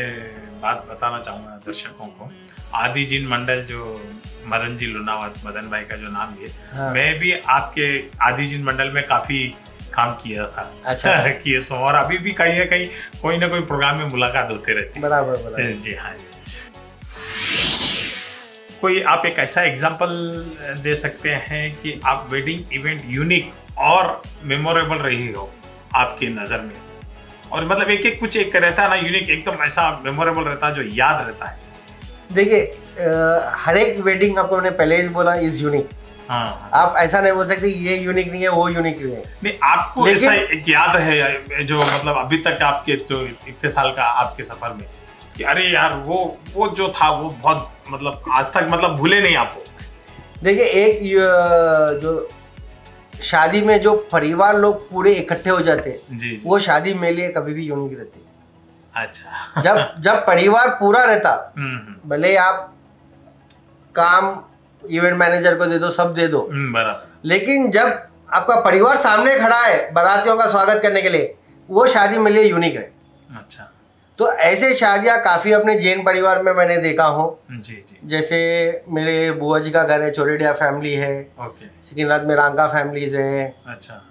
बात बताना चाहूंगा दर्शकों को, आदिजिन मंडल जो मदन जी लुनावत, मदन भाई का जो नाम है, हाँ। मैं भी आपके आदिजिन मंडल में काफी काम किया था। अच्छा। किए सो, और अभी भी कहीं ना कहीं कोई ना कोई प्रोग्राम में मुलाकात होते रहती है। बराबर। जी हाँ। कोई आप एक ऐसा एग्जांपल दे सकते हैं कि आप वेडिंग इवेंट यूनिक और मेमोरेबल रही हो आपकी नज़र में, और मतलब एक कुछ एक रहता है ना यूनिक, एकदम ऐसा मेमोरेबल रहता है जो याद रहता है? देखिए, हर एक वेडिंग आपको मैंने पहले ही बोला इज यूनिक। हाँ। आप ऐसा नहीं बोल सकते ये यूनिक नहीं है वो यूनिक नहीं है। नहीं, आपको ऐसा एक याद है जो मतलब अभी तक आपके जो इतने साल का आपके सफर में कि अरे यार वो जो था वो बहुत मतलब आज तक मतलब भूले नहीं आपको? देखिए, एक जो शादी में जो परिवार लोग पूरे इकट्ठे हो जाते हैं जी, वो शादी मेरे लिए कभी भी यूनिक रहती है। अच्छा। जब परिवार पूरा रहता, भले आप काम इवेंट मैनेजर को दे दो, सब दे दो, बराबर, लेकिन जब आपका परिवार सामने खड़ा है बारातियों का स्वागत करने के लिए, वो शादी मेरे लिए यूनिक है। अच्छा। तो ऐसे शादियाँ काफ़ी अपने जैन परिवार में मैंने देखा हूँ। जी जी। जैसे मेरे बुआ जी का घर है, चोरेडिया फैमिली है, ओके, सिकंदराबाद में रांका फैमिलीज है। अच्छा।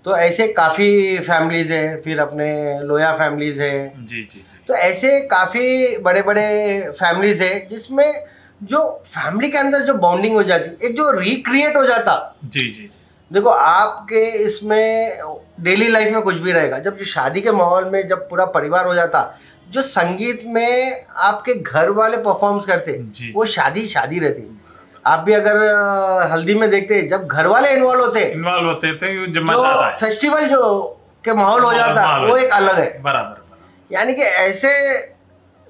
तो ऐसे काफ़ी फैमिलीज है, फिर अपने लोया फैमिलीज है। जी जी जी। तो ऐसे काफ़ी बड़े बड़े फैमिलीज है जिसमें जो फैमिली के अंदर जो बॉन्डिंग हो जाती, एक जो रिक्रिएट हो जाता। जी जी जी। देखो, आपके इसमें डेली लाइफ में कुछ भी रहेगा, जब जो शादी के माहौल में जब पूरा परिवार हो जाता, जो संगीत में आपके घर वाले परफॉर्म्स करते, वो शादी रहती। आप भी अगर हल्दी में देखते, जब घर वाले इन्वॉल्व होते तो जो मजा आता है, फेस्टिवल जो के माहौल हो जाता, वो एक अलग है। बराबर। यानी कि ऐसे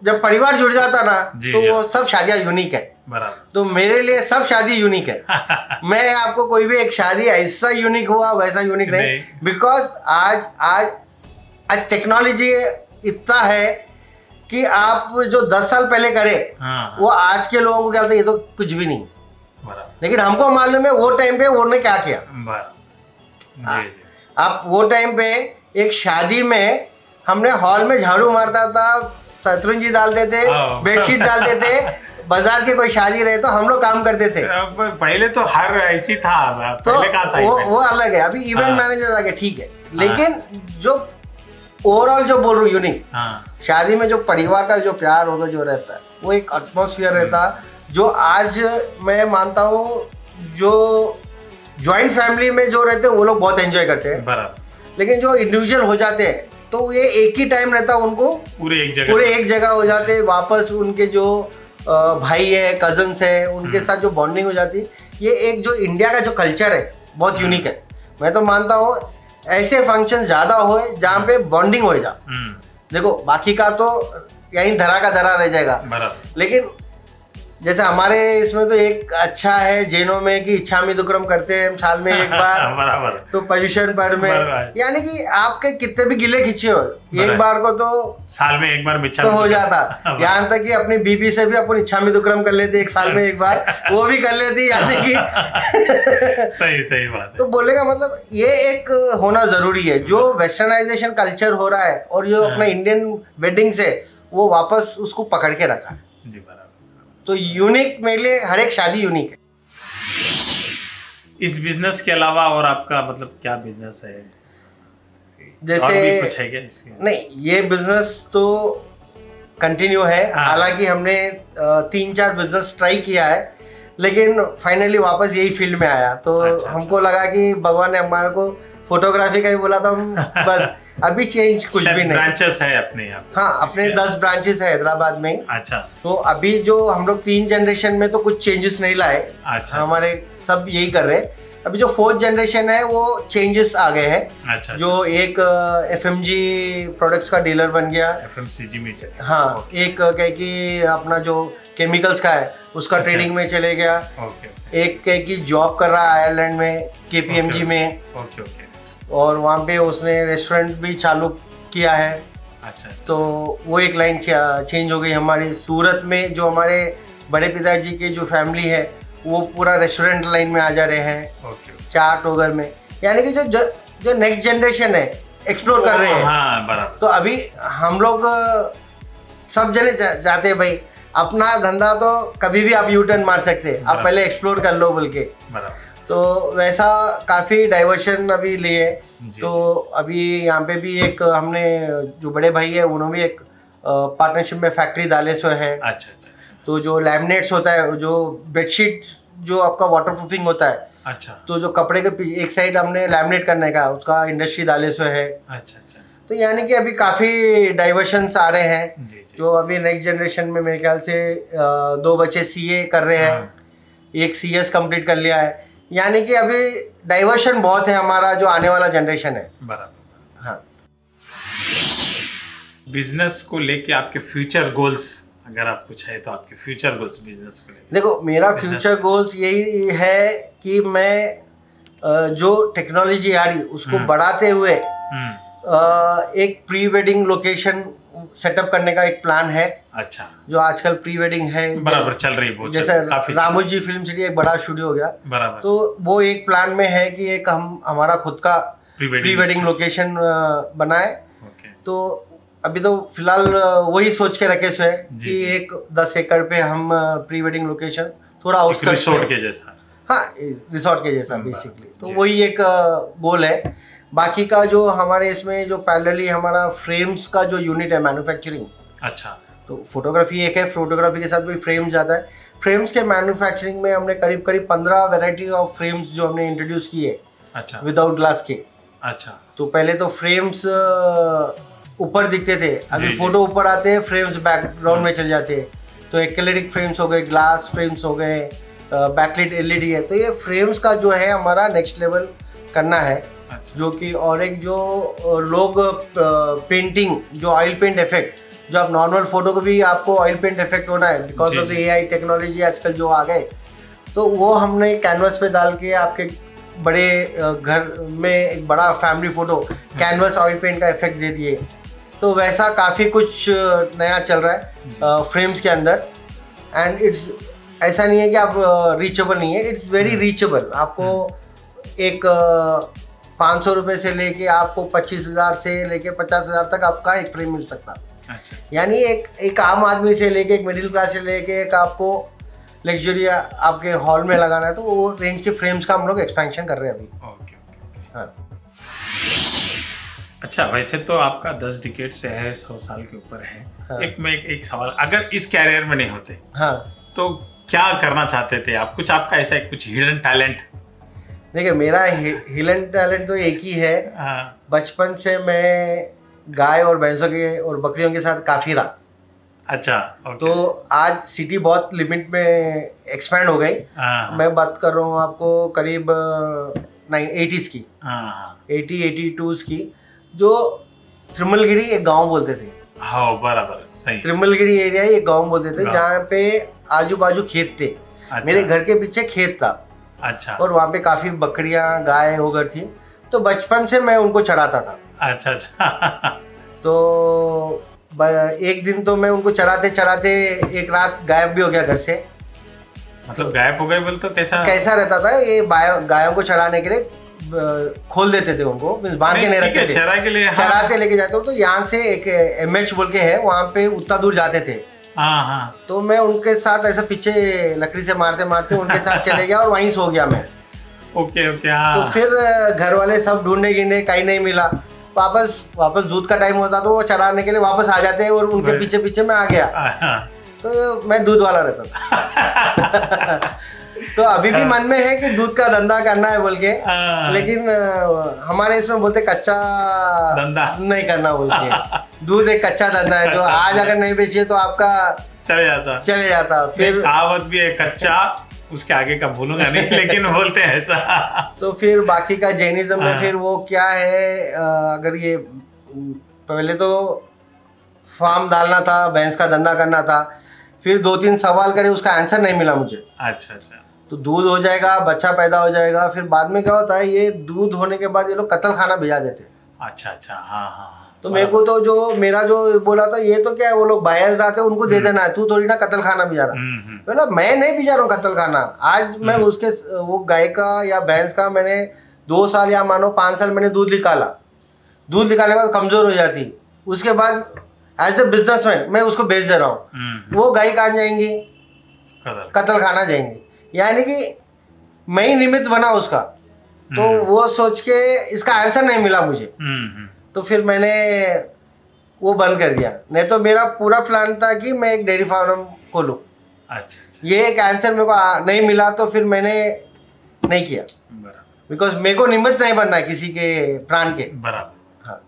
जब परिवार जुड़ जाता ना, तो वो सब शादियाँ यूनिक है। बराबर। तो मेरे लिए सब शादी यूनिक है। मैं आपको कोई भी एक शादी ऐसा यूनिक हुआ वैसा यूनिक नहीं, बिकॉज आज टेक्नोलॉजी इतना है कि आप जो 10 साल पहले करे, वो आज के लोगों को क्या लगता है ये तो कुछ भी नहीं। लेकिन हमको मालूम है वो टाइम पे उन्होंने क्या किया। आप वो टाइम पे एक शादी में हमने हॉल में झाड़ू मारता था, शतरंजी डालते थे, बेडशीट डालते थे। बाजार के कोई शादी रहे तो हम लोग काम करते थे। पहले तो हर ऐसी था, तो पहले का था वो अलग है। अभी इवेंट मैनेजर आगे ठीक है, लेकिन जो ओवरऑल जो बोल रहा हूँ यूनिक, शादी में जो परिवार का जो प्यार होगा जो रहता है, वो एक एटमॉस्फेयर रहता है जो आज मैं मानता हूँ जो ज्वाइंट फैमिली में जो रहते हैं वो लोग बहुत एंजॉय करते हैं। बराबर। लेकिन जो इंडिविजुअल हो जाते हैं तो ये एक ही टाइम रहता है, उनको पूरे एक जगह हो जाते हैं। वापस उनके जो भाई है, कजन्स है, उनके साथ जो बॉन्डिंग हो जाती, ये एक जो इंडिया का जो कल्चर है बहुत यूनिक है। मैं तो मानता हूँ ऐसे फंक्शन ज्यादा हो जहाँ पे बॉन्डिंग हो जा। देखो, बाकी का तो यहीं धरा का धरा रह जाएगा। लेकिन जैसे हमारे इसमें तो एक अच्छा है जैनों में कि इच्छामिदुक्रम करते हैं साल में एक बार। बराबर। तो पोजीशन पर में यानी कि आपके कितने भी गिले खींचे हो, एक बार को तो साल में एक बार तो हो जाता। यहाँ तक कि अपनी बीबी से भी अपन इच्छामिदुक्रम कर लेते एक साल में एक बार, वो भी कर लेती। यानी कि सही बात है। तो बोलने का मतलब ये एक होना जरूरी है। जो वेस्टर्नाइजेशन कल्चर हो रहा है और जो अपना इंडियन वेडिंग से वो वापस उसको पकड़ के रखा है। जी बराबर। तो यूनिक मेरे लिए हर एक शादी यूनिक है। इस बिजनेस के अलावा और आपका मतलब क्या बिजनेस है? जैसे और भी कुछ है क्या इसके? नहीं, ये बिजनेस तो कंटिन्यू है। हालांकि हमने 3-4 बिजनेस ट्राई किया है, लेकिन फाइनली वापस यही फील्ड में आया। तो हमको लगा कि भगवान ने हमारे को फोटोग्राफी का ही बोला था, बस अभी चेंज कुछ भी नहीं। ब्रांचेस है अपने यहाँ? हाँ, अपने 10 ब्रांचेस है हैदराबाद में। अच्छा। तो अभी जो हम लोग 3 जनरेशन में तो कुछ चेंजेस नहीं लाए। अच्छा। हमारे सब यही कर रहे हैं। अभी जो 4th जनरेशन है वो चेंजेस आ गए हैं। अच्छा। जो एक FMG प्रोडक्ट्स का डीलर बन गया, FMCG में चले। हाँ, एक कह कि अपना जो केमिकल्स का है उसका ट्रेडिंग में चले गया। एक कह कि जॉब कर रहा है आयरलैंड में, KPMG में। और वहाँ पे उसने रेस्टोरेंट भी चालू किया है। अच्छा। तो वो एक लाइन चेंज हो गई हमारी। सूरत में जो हमारे बड़े पिताजी की जो फैमिली है वो पूरा रेस्टोरेंट लाइन में आ जा रहे हैं। चाट वगैरह में, यानी कि जो नेक्स्ट जनरेशन है एक्सप्लोर कर रहे हैं। हाँ, बराबर। तो अभी हम लोग सब जने जाते हैं भाई, अपना धंधा तो कभी भी आप U-turn मार सकते हैं, आप पहले एक्सप्लोर कर लो बोल के। तो वैसा काफ़ी डाइवर्शन अभी लिए। तो अभी यहाँ पे भी एक हमने जो बड़े भाई है उन्होंने भी एक पार्टनरशिप में फैक्ट्री डाले सो है। अच्छा। तो जो लैमिनेट्स होता है, जो बेडशीट जो आपका वाटर प्रूफिंग होता है, अच्छा, तो जो कपड़े के एक साइड हमने लैमिनेट करने का उसका इंडस्ट्री डाले सो है। अच्छा। तो यानी कि अभी काफ़ी डाइवर्शंस आ रहे हैं। जो अभी नेक्स्ट जनरेशन में मेरे ख्याल से 2 बच्चे CA कर रहे हैं, एक CS कंप्लीट कर लिया है, यानी कि अभी डाइवर्शन बहुत है हमारा जो आने वाला जनरेशन है। बराबर। हाँ, बिजनेस को लेके आपके फ्यूचर गोल्स अगर आप कुछ है तो आपके फ्यूचर गोल्स बिजनेस को लेके। देखो मेरा फ्यूचर गोल्स यही है कि मैं जो टेक्नोलॉजी आ रही उसको बढ़ाते हुए एक प्री वेडिंग लोकेशन सेटअप करने का एक प्लान है। अच्छा। जो आजकल प्री वेडिंग है बराबर चल रही है, जैसे रामोजी फिल्म सिटी एक बड़ा स्टूडियो हो गया। बराबर। तो वो एक प्लान में है कि एक हम हमारा खुद का प्री वेडिंग लोकेशन बनाए। तो अभी तो फिलहाल वही सोच के रखे सो है कि एक 10 एकड़ पे हम प्री वेडिंग लोकेशन थोड़ा आउटस्कर्ट रिसोर्ट के जैसा। हाँ, रिसोर्ट के जैसा बेसिकली। तो वही एक गोल है। बाकी का जो हमारे इसमें जो पैरेलली हमारा फ्रेम्स का जो यूनिट है मैन्युफैक्चरिंग। अच्छा। तो फोटोग्राफी एक है, फोटोग्राफी के साथ भी फ्रेम्स जाता है। फ्रेम्स के मैन्युफैक्चरिंग में हमने करीब 15 वैरायटी ऑफ फ्रेम्स जो हमने इंट्रोड्यूस किए। अच्छा। विदाउट ग्लास के। अच्छा। तो पहले तो फ्रेम्स ऊपर दिखते थे, अभी फोटो ऊपर आते हैं, फ्रेम्स बैकग्राउंड में चले जाते हैं। तो एक्रेलिक फ्रेम्स हो गए, ग्लास फ्रेम्स हो गए, बैकलाइट एलईडी है। तो ये फ्रेम्स का जो है हमारा नेक्स्ट लेवल करना है। अच्छा। जो कि और एक जो लोग पेंटिंग जो ऑयल पेंट इफेक्ट, जो आप नॉर्मल फोटो को भी आपको ऑयल पेंट इफेक्ट होना है because of the AI technology आजकल जो आ गए। तो वो हमने कैनवस पे डाल के आपके बड़े घर में एक बड़ा family photo canvas oil paint का इफेक्ट दे दिए। तो वैसा काफ़ी कुछ नया चल रहा है फ्रेम्स के अंदर। एंड इट्स ऐसा नहीं है कि आप रीचेबल नहीं है, इट्स वेरी रीचेबल। आपको एक 500 रुपये से लेके आपको 25,000 से लेके 50,000 तक आपका एक फ्रेम मिल सकता है। अच्छा। यानी एक आम आदमी से लेके एक मिडिल क्लास से लेके एक आपको लग्जरी आपके हॉल में लगाना है तो वो रेंज के फ्रेम्स का हम लोग एक्सपेंशन कर रहे हैं अभी। ओके। हाँ। अच्छा, वैसे तो आपका 10 डिकेड से है, 100 साल के ऊपर है। हाँ। एक सवाल, अगर इस कैरियर में नहीं होते हाँ तो क्या करना चाहते थे आप? कुछ आपका ऐसा कुछ हिडन टैलेंट? देखिए मेरा हिडन टैलेंट तो एक ही है। हाँ। बचपन से मैं गाय और भैंसों के और बकरियों के साथ काफी रहा। अच्छा। तो आज सिटी बहुत लिमिट में एक्सपैंड हो गई। मैं बात कर रहा हूँ आपको करीब 80s की, 82s की, जो त्रिमलगिरी एक गांव बोलते थे। हाँ बराबर सही। त्रिमलगिरी एरिया एक गांव बोलते थे जहाँ पे आजू बाजू खेत थे। अच्छा। मेरे घर के पीछे खेत था। अच्छा। और वहाँ पे काफी बकरियां गाय वगैरह थी। तो बचपन से मैं उनको चराता था। अच्छा अच्छा। तो एक दिन तो मैं उनको चराते चराते एक रात गायब भी हो गया घर से। मतलब गायब हो गए बोल तो कैसा रहता था ये, गायों को चराने के लिए खोल देते थे उनको, बांध के नहीं रखते थे, चराते लेके जाते हो। तो यहाँ से एक MH बोल के है, वहाँ पे उतना दूर जाते थे। हाँ। तो मैं उनके साथ ऐसा पीछे लकड़ी से मारते मारते उनके साथ चले गया और वहीं सो गया मैं। ओके। तो फिर घर वाले सब ढूंढने गिने, कहीं नहीं मिला। वापस दूध का टाइम होता तो वो चराने के लिए वापस आ जाते और उनके पीछे पीछे मैं आ गया। तो मैं दूध वाला रहता था। तो अभी भी मन में है कि दूध का धंधा करना है बोल के, लेकिन हमारे इसमें बोलते कच्चा धंधा नहीं करना बोल के। दूध एक कच्चा धंधा है जो आज अगर नहीं बेचे तो आपका चले जाता। फिर कहावत भी है, कच्चा उसके आगे का भूलूंगा नहीं, लेकिन बोलते हैं ऐसा। तो फिर बाकी का जैनिज्म में फिर वो क्या है, अगर ये पहले तो फार्म डालना था, भैंस का धंधा करना था, फिर 2-3 सवाल करे, उसका आंसर नहीं मिला मुझे। अच्छा। तो दूध हो जाएगा, बच्चा पैदा हो जाएगा, फिर बाद में क्या होता है, ये दूध होने के बाद ये लोग कत्ल खाना भिजा देते। अच्छा। हाँ। तो मेरे को तो जो मेरा जो बोला था, ये तो क्या है, वो लोग बायर्स आते हैं उनको दे देना है, तू थोड़ी ना कत्ल खाना भिजा रहा। मतलब मैं नहीं भिजा रहा हूँ कत्ल खाना। आज मैं उसके वो गाय का या भैंस का मैंने 2 साल या मानो 5 साल मैंने दूध निकाला। दूध निकालने के बाद कमजोर हो जाती, उसके बाद एज ए बिजनेसमैन मैं उसको बेच दे रहा हूँ। वो गाय कहाँ जाएंगी, कत्ल खाना जाएंगे। यानी कि मैं ही निमित्त बना उसका। तो वो सोच के इसका आंसर नहीं मिला मुझे, तो फिर मैंने वो बंद कर दिया। नहीं तो मेरा पूरा प्लान था कि मैं एक डेयरी फार्म खोलूं। अच्छा। ये एक आंसर मेरे को नहीं मिला तो फिर मैंने नहीं किया, बिकॉज मेरे को निमित्त नहीं बनना किसी के प्राण के। बराबर। हाँ।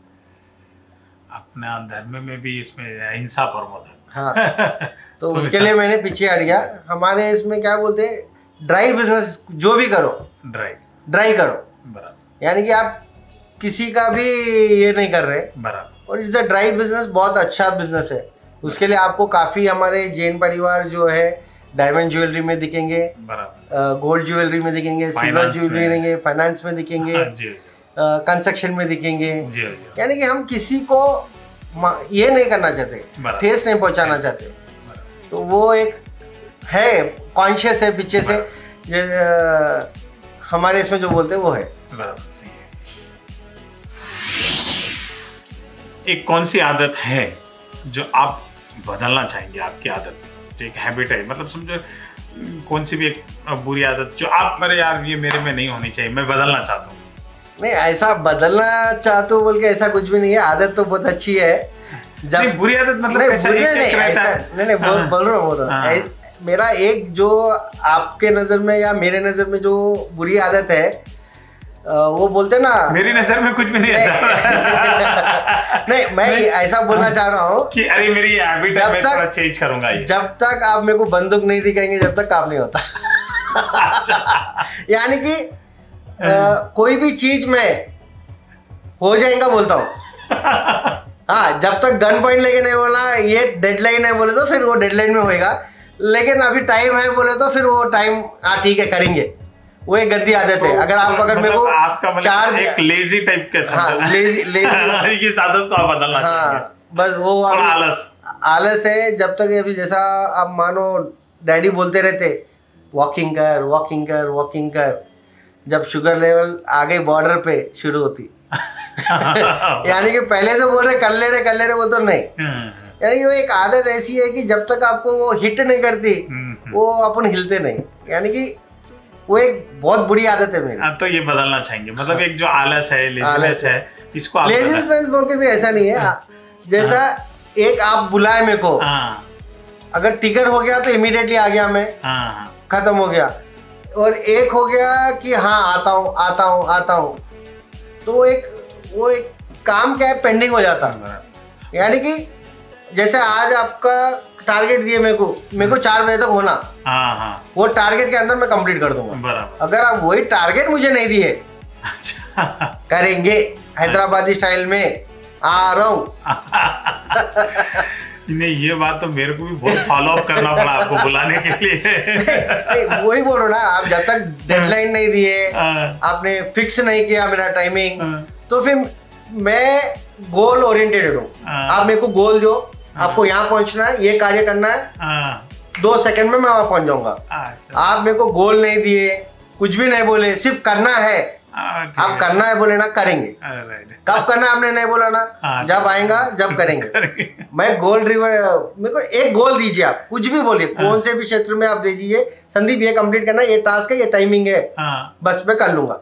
अपना धर्म में भी इसमें अहिंसा परमो था। हाँ। तो उसके लिए मैंने पीछे हट गया। हमारे इसमें क्या बोलते हैं, ड्राई बिजनेस जो भी करो ड्राई करो, बराबर, यानी कि आप किसी का भी ये नहीं कर रहे, बराबर। और इट्स अ ड्राई बिजनेस, बहुत अच्छा बिजनेस है। उसके लिए आपको काफ़ी हमारे जैन परिवार जो है डायमंड ज्वेलरी में दिखेंगे, गोल्ड ज्वेलरी में दिखेंगे, सिल्वर ज्वेलरी में दिखेंगे, फाइनेंस में दिखेंगे, कंस्ट्रक्शन में दिखेंगे। यानी कि हम किसी को ये नहीं करना चाहते, ठेस नहीं पहुंचाना चाहते। तो वो एक है कॉन्शियस है पीछे से, हमारे इसमें जो बोलते हैं वो है। एक कौन सी आदत है जो आप बदलना चाहेंगे? आपकी आदत एक हैबिट है, मतलब समझो कौन सी भी एक बुरी आदत जो आप मेरे यार ये मेरे में नहीं होनी चाहिए, मैं बदलना चाहता हूँ। नहीं, ऐसा बदलना चाहता हूँ बोल के ऐसा कुछ भी नहीं है, आदत तो बहुत अच्छी है। जब नहीं, बुरी आदत मतलब नहीं, बोल रहा हूँ मेरा एक जो आपके नजर में या मेरे नजर में जो बुरी आदत है, वो बोलते ना, मेरी नजर में कुछ भी नहीं है। नहीं, मैं ऐसा बोलना चाह रहा हूँ कि अरे मेरी हैबिट है, मैं थोड़ा चेंज करूंगा ये। जब तक आप मेरे को बंदूक नहीं दिखाएंगे जब तक काम नहीं होता। यानी कि कोई भी चीज में हो जाएगा बोलता हूँ। हाँ, जब तक गन पॉइंट लेके नहीं बोलना, ये डेडलाइन है बोले तो फिर वो डेडलाइन में होएगा, लेकिन अभी टाइम है बोले तो फिर वो टाइम, हाँ ठीक है करेंगे। वो एक गंदी आदत है। अगर आप मेरे को आपका चार एक लेजी टाइप के इस आदत को आप बदलना चाहिए। बस वो आलस है। जब तक अभी जैसा आप मानो डैडी बोलते रहते वॉकिंग कर वॉकिंग कर वॉकिंग कर, जब शुगर लेवल आगे बॉर्डर पे शुरू होती यानी कि पहले से बोल रहे कर ले रहे वो तो नहीं, यानी कि वो एक आदत ऐसी है कि जब तक आपको वो हिट नहीं करती वो अपन हिलते नहीं, यानी कि वो एक बहुत बुरी आदत है मेरी। तो ये बदलना चाहेंगे, मतलब एक जो आलस है, लेजीनेस है, इसको आप लेजीनेस बोल के भी ऐसा नहीं है। जैसा एक आप बुलाए मेरे को, अगर टिकर हो गया तो इमीडिएटली आ गया मैं, खत्म हो गया। और एक हो गया कि हाँ आता हूँ, तो वो एक काम क्या है, पेंडिंग हो जाता। यानी कि जैसे आज आपका टारगेट दिए मेरे को 4 बजे तक होना, वो टारगेट के अंदर मैं कंप्लीट कर दूंगा। अगर आप वही टारगेट मुझे नहीं दिए, करेंगे हैदराबादी स्टाइल में, आ रहा हूँ। नहीं, ये बात तो मेरे को भी बहुत फॉलो अप करना पड़ा आपको बुलाने के लिए। वही बोलो ना, आप जब तक डेडलाइन नहीं दिए, आपने फिक्स नहीं किया मेरा टाइमिंग, तो फिर मैं गोल ओरिएंटेड हूँ। आप मेरे को गोल दो, आपको यहाँ पहुंचना है, ये कार्य करना है, 2 सेकंड में मैं वहां पहुंच जाऊंगा। आप मेरे को गोल नहीं दिए, कुछ भी नहीं बोले, सिर्फ करना है। आप करना है बोले ना, करेंगे। कब करना है आपने नहीं बोला ना, जब आएगा जब करेंगे। मैं गोल ड्रिवन, मेरे को एक गोल दीजिए, आप कुछ भी बोलिए, कौन से भी क्षेत्र में आप दे दीजिए, संदीप ये कंप्लीट करना, ये टास्क है, ये टाइमिंग है, बस मैं कर लूंगा।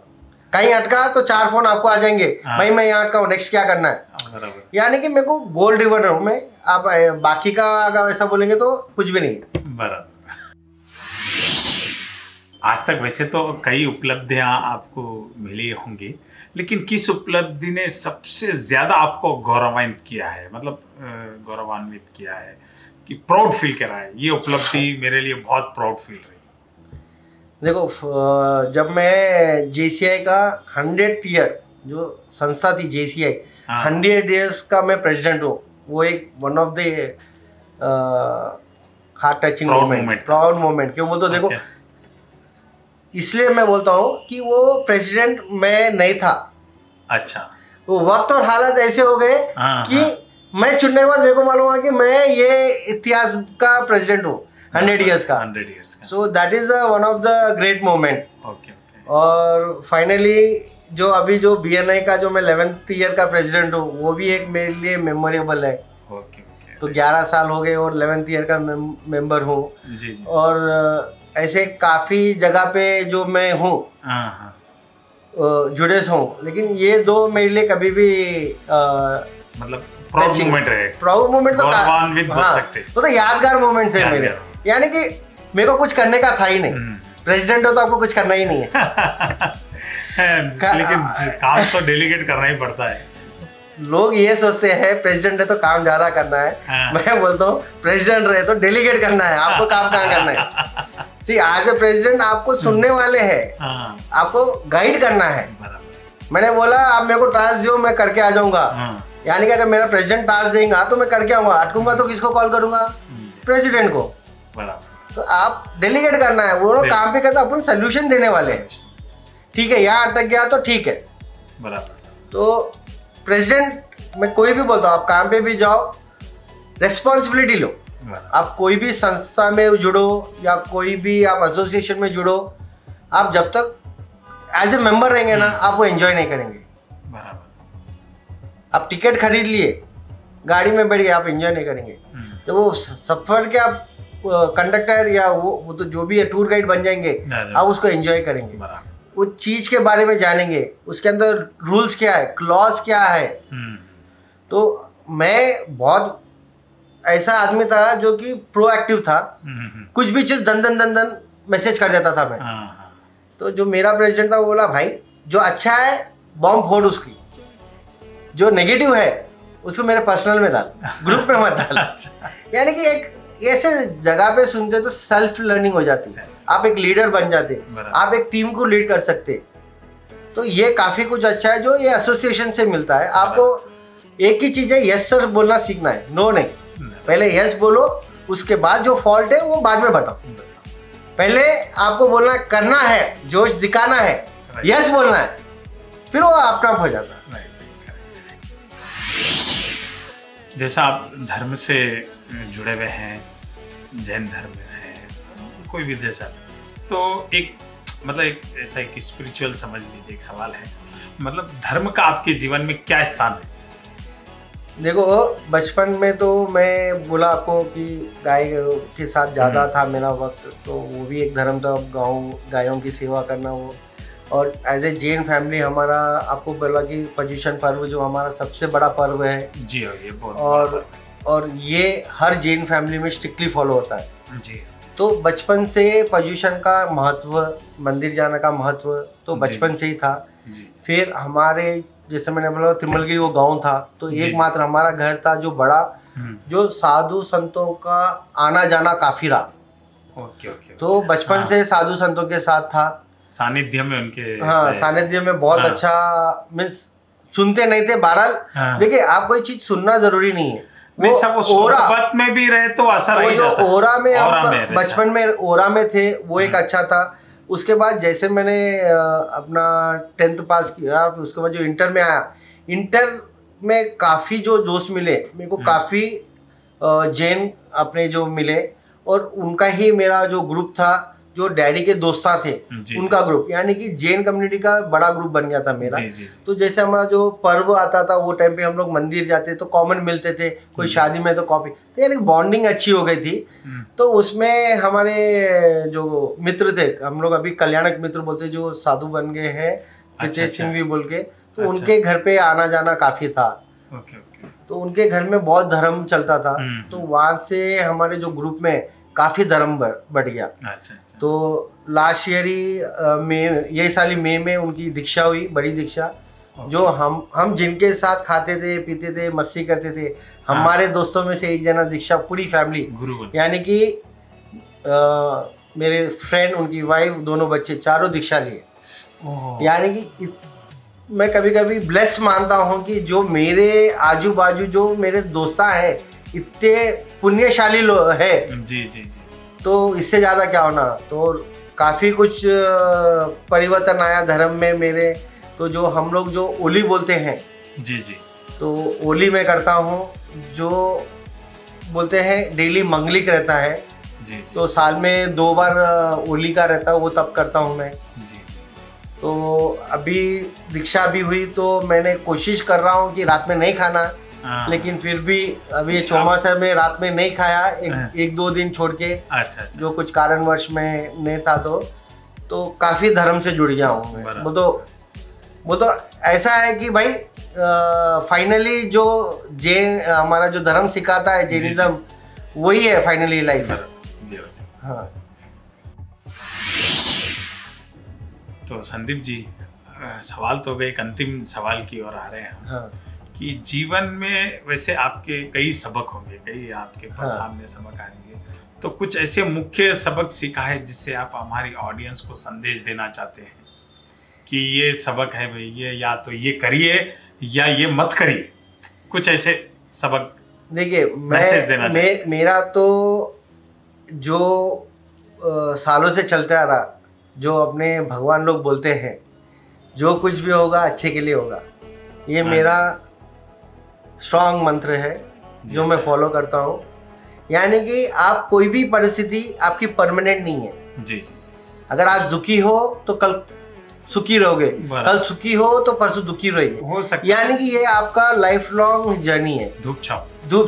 कहीं अटका तो 4 फोन आपको आ जाएंगे, भाई मैं यहाँ अटका हूँ, नेक्स्ट क्या करना है। यानी कि मेरे को गोल ड्रिवन हूँ मैं। आप बाकी का अगर ऐसा बोलेंगे तो कुछ भी नहीं है। बराबर। आज तक वैसे तो कई उपलब्धियां आपको मिली होंगी, लेकिन किस उपलब्धि ने सबसे ज्यादा आपको गौरवान्वित किया है, मतलब गौरवान्वित किया है कि प्राउड फील करा है, ये उपलब्धि मेरे लिए बहुत प्राउड फील रही? देखो, जब मैं JCI का 100 ईयर जो संस्था थी JCI, 100 ईयर्स का मैं प्रेसिडेंट हूँ, वो एक one of the heart touching moment, proud moment. क्यों बोलते हो? देखो, इसलिए मैं बोलता हूँ कि वो प्रेसिडेंट मैं नहीं था। अच्छा। वो वक्त और हालात ऐसे हो गए कि मैं चुनने के बाद मेरे को मालूम हुआ कि मैं ये इतिहास का प्रेसिडेंट हूँ 100 ईयर्स का। So that is one of the great moment. और फाइनली जो अभी जो BNI का जो मैं 11th ईयर का प्रेसिडेंट हूँ, वो भी एक मेरे लिए मेमोरेबल है। तो 11 साल हो गए और 11th ईयर का मेंबर हूँ। और ऐसे काफ़ी जगह पे जो मैं हूँ जुड़े हूँ, लेकिन ये 2 मेरे लिए कभी भी मतलब प्राउड मोमेंट रहे। प्राउड मोमेंट तो वो तो यादगार मोमेंट्स है मेरे। यानी कि मेरे को कुछ करने का था ही नहीं। प्रेसिडेंट हो तो आपको कुछ करना ही नहीं है। लेकिन काम तो डेलीगेट करना ही पड़ता है। लोग ये सोचते हैं प्रेसिडेंट है तो काम ज्यादा करना है। मैं बोलता हूँ प्रेसिडेंट रहे तो डेलीगेट करना है, आपको काम कहाँ करना है, एज ए प्रेसिडेंट आपको सुनने वाले हैं, आपको गाइड करना है। मैंने बोला आप मेरे को टास्क दो, मैं करके आ जाऊंगा। यानी कि अगर मेरा प्रेसिडेंट टास्क देगा तो मैं करके आऊंगा, अटकूंगा तो किसको कॉल करूंगा? प्रेसिडेंट को। तो आप डेलीगेट करना है, वो लोग काम पे करता, अपन सोल्यूशन देने वाले हैं। ठीक है, यहाँ अटक गया तो ठीक है, तो प्रेसिडेंट मैं कोई भी बोलता हूँ, आप काम पे भी जाओ, रेस्पॉन्सिबिलिटी लो। आप कोई भी संस्था में जुड़ो या कोई भी आप एसोसिएशन में जुड़ो, आप जब तक एज ए मेंबर रहेंगे ना, आप वो एंजॉय नहीं करेंगे। आप टिकट खरीद लिए, गाड़ी में बैठ गए, आप एंजॉय नहीं करेंगे। तो वो सफर के आप कंडक्टर या वो तो जो भी है टूर गाइड बन जाएंगे, आप उसको एंजॉय करेंगे, उस चीज के बारे में जानेंगे, उसके अंदर रूल्स क्या है, क्लॉज क्या है। तो मैं बहुत ऐसा आदमी था जो कि प्रोएक्टिव था, कुछ भी चीज दन मैसेज कर देता था मैं। तो जो मेरा प्रेसिडेंट था वो बोला भाई जो अच्छा है बॉम्ब फोड़ उसकी, जो नेगेटिव है उसको मेरे पर्सनल में डाल, ग्रुप में मत डाल। यानी कि एक ऐसे जगह पे सुनते तो सेल्फ लर्निंग हो जाती है, आप एक लीडर बन जाते, आप एक टीम को लीड कर सकते। तो ये काफी कुछ अच्छा है जो ये एसोसिएशन से मिलता है। आपको एक ही चीज है, यस सर बोलना सीखना है, नो नहीं। पहले यस बोलो, उसके बाद जो फॉल्ट है वो बाद में बताओ। पहले आपको बोलना करना है, जोश दिखाना है, यस बोलना है, फिर वो अपना आप हो जाता है। जैसा आप धर्म से जुड़े हुए हैं, जैन धर्म है, कोई भी जैसा, तो एक मतलब एक ऐसा एक स्पिरिचुअल समझ लीजिए एक सवाल है, मतलब धर्म का आपके जीवन में क्या स्थान है? देखो बचपन में तो मैं बोला आपको कि गाय के साथ ज़्यादा था मेरा वक्त, तो वो भी एक धर्म था, गायों की सेवा करना वो। और एज ए जैन फैमिली हमारा, आपको बोला कि पर्युषण पर्व जो हमारा सबसे बड़ा पर्व है जी, ये बहुत और ये हर जैन फैमिली में स्ट्रिक्टली फॉलो होता है जी। तो बचपन से पर्युषण का महत्व, मंदिर जाने का महत्व तो बचपन से ही था। फिर हमारे जैसे मैंने बोला त्रिमलगिरी वो गांव था, तो एकमात्र हमारा घर था जो बड़ा, जो साधु संतों का आना जाना काफी रहा। तो बचपन से साधु संतों के साथ था, सानिध्य में उनके, हाँ सानिध्य में बहुत अच्छा, मीन्स सुनते नहीं थे बहरहाल। देखिए आप कोई चीज सुनना जरूरी नहीं है, वो सोहबत में भी रहे तो असर ही जाता है। ओरा में बचपन में ओरा में थे, वो एक अच्छा था। उसके बाद जैसे मैंने अपना 10th पास किया, उसके बाद जो इंटर में आया, इंटर में काफ़ी जो दोस्त मिले मेरे को, काफ़ी जैन अपने जो मिले, और उनका ही मेरा जो ग्रुप था, जो डैडी के दोस्ता थे उनका ग्रुप, यानी कि जैन कम्युनिटी का बड़ा ग्रुप बन गया था मेरा। तो जैसे हमारा जो पर्व आता था वो टाइम पे हम लोग मंदिर जाते तो कॉमन मिलते थे, कोई शादी में तो कॉफी, तो यानी बॉन्डिंग अच्छी हो गई थी। तो उसमें हमारे जो मित्र थे, हम लोग अभी कल्याणक मित्र बोलते, जो साधु बन गए हैं, रितेश सिंह भी बोल के, तो उनके घर पे आना जाना काफी था। तो उनके घर में बहुत धर्म चलता था, तो वहां से हमारे जो ग्रुप में काफी धर्म बढ़ गया। तो लास्ट ईयर ही ये साल ही मई में उनकी दीक्षा हुई, बड़ी दीक्षा, जो हम जिनके साथ खाते थे, पीते थे, मस्ती करते थे, हमारे दोस्तों में से एक जना दीक्षा, पूरी फैमिली, यानी कि मेरे फ्रेंड, उनकी वाइफ, दोनों बच्चे, चारों दीक्षा लिए। यानी कि मैं कभी कभी ब्लेस मानता हूँ कि जो मेरे आजू बाजू जो मेरे दोस्ता है, इतने पुण्यशाली लोग है जी जी जी, तो इससे ज़्यादा क्या होना। तो काफ़ी कुछ परिवर्तन आया धर्म में मेरे। तो जो हम लोग जो ओली बोलते हैं जी जी, तो ओली मैं करता हूँ, जो बोलते हैं डेली मंगलिक रहता है जी जी। तो साल में 2 बार ओली का रहता है, वो तब करता हूँ मैं जी। तो अभी दीक्षा भी हुई, तो मैंने कोशिश कर रहा हूँ कि रात में नहीं खाना, लेकिन फिर भी अभी ये चौमास है, मैं रात में नहीं खाया, एक 2 दिन छोड़ के। अच्छा। जो कुछ कारणवश में नहीं था, तो काफी धर्म से जुड़ गया हूँ मैं। वो तो ऐसा है कि भाई फाइनली जो जैन हमारा जो धर्म सिखाता है, जैनिज्म, वही है फाइनली लाइफ। हाँ। तो संदीप जी, सवाल तो गए, एक अंतिम सवाल की ओर आ रहे हैं। हाँ। कि जीवन में वैसे आपके कई सबक होंगे, कई आपके पास सामने सबक आएंगे, तो कुछ ऐसे मुख्य सबक सीखा है जिससे आप हमारी ऑडियंस को संदेश देना चाहते हैं कि ये सबक है भाई, ये या तो ये करिए या ये मत करिए, कुछ ऐसे सबक देखिए मैसेज देना चाहिए। मेरा तो जो सालों से चलता आ रहा, जो अपने भगवान लोग बोलते हैं जो कुछ भी होगा अच्छे के लिए होगा, ये मेरा स्ट्रॉन्ग मंत्र है जो मैं फॉलो करता हूँ। यानी कि आप कोई भी परिस्थिति आपकी परमानेंट नहीं है। जी जी। अगर आज दुखी हो तो कल सुखी रहोगे, कल सुखी हो तो परसों दुखी रहोगे, हो सकता। यानी कि ये आपका लाइफ लॉन्ग जर्नी है, धूप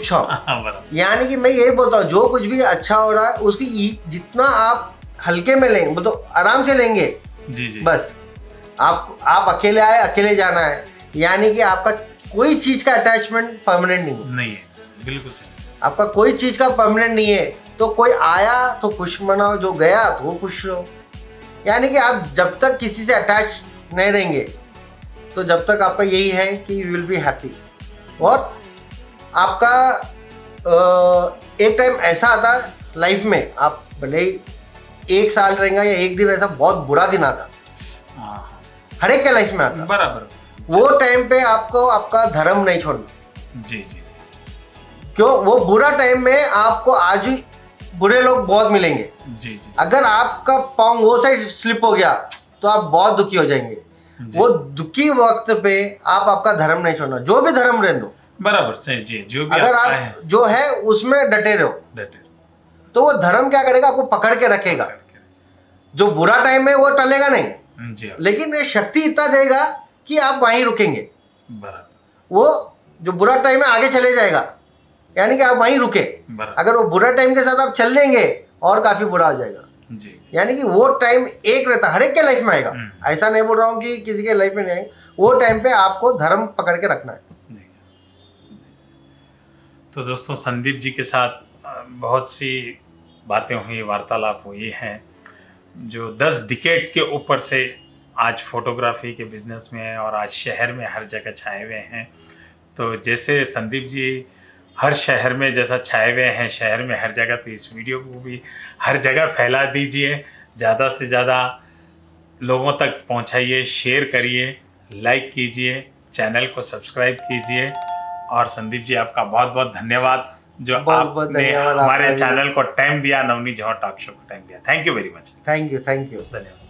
छाप। यानी कि मैं यही बोलता हूँ जो कुछ भी अच्छा हो रहा है उसकी जितना आप हल्के में लेंगे वो तो आराम से लेंगे। जी जी। बस आप अकेले आए अकेले जाना है, यानी कि आपका कोई चीज का अटैचमेंट परमानेंट नहीं है। बिल्कुल सही। आपका कोई चीज का परमानेंट नहीं है, तो कोई आया तो खुश मनाओ, जो गया तो वो खुश रहो। यानी कि आप जब तक किसी से अटैच नहीं रहेंगे तो जब तक आपका यही है कि यू विल बी हैप्पी। और आपका एक टाइम ऐसा आता है लाइफ में, आप भले ही 1 साल रहेंगे या एक दिन ऐसा बहुत बुरा दिन आता, हर एक के लाइफ में आता बराबर। वो टाइम पे आपको आपका धर्म नहीं छोड़ना। जी जी। क्यों? वो बुरा टाइम में आपको आज ही बुरे लोग बहुत मिलेंगे। जी जी। अगर आपका पाँव वो साइड स्लिप हो गया तो आप बहुत दुखी हो जाएंगे। वो दुखी वक्त पे आप आपका धर्म नहीं छोड़ना, जो भी धर्म रहने दो। बराबर सही जी। जो भी अगर आप जो है उसमें डटे रहो, तो वो धर्म क्या करेगा, आपको पकड़ के रखेगा। जो बुरा टाइम है वो टलेगा नहीं जी, लेकिन ये शक्ति इतना देगा कि आप वहीं रुकेंगे। बराबर। वो जो बुरा टाइम है आगे चले जाएगा, यानी कि आप वहीं रुके। अगर वो बुरा टाइम के साथ आप चल देंगे और काफी बुरा हो जाएगा जी। यानी कि वो टाइम एक रहता, हर एक के लाइफ में आएगा। ऐसा नहीं बोल रहा हूँ कि किसी के लाइफ में नहीं आएगा, वो टाइम पे आपको धर्म पकड़ के रखना है। तो दोस्तों संदीप जी के साथ बहुत सी बातें हुई, वार्तालाप हुई हैं, जो 10 डिकेड के ऊपर से आज फोटोग्राफी के बिजनेस में है और आज शहर में हर जगह छाए हुए हैं। तो जैसे संदीप जी हर शहर में जैसा छाए हुए हैं, शहर में हर जगह, तो इस वीडियो को भी हर जगह फैला दीजिए, ज़्यादा से ज़्यादा लोगों तक पहुंचाइए, शेयर करिए, लाइक कीजिए, चैनल को सब्सक्राइब कीजिए। और संदीप जी आपका बहुत बहुत धन्यवाद जो आपने हमारे चैनल को टाइम दिया, नवनीत जवाहर टॉक शो को टाइम दिया। Thank you very much. Thank you. धन्यवाद।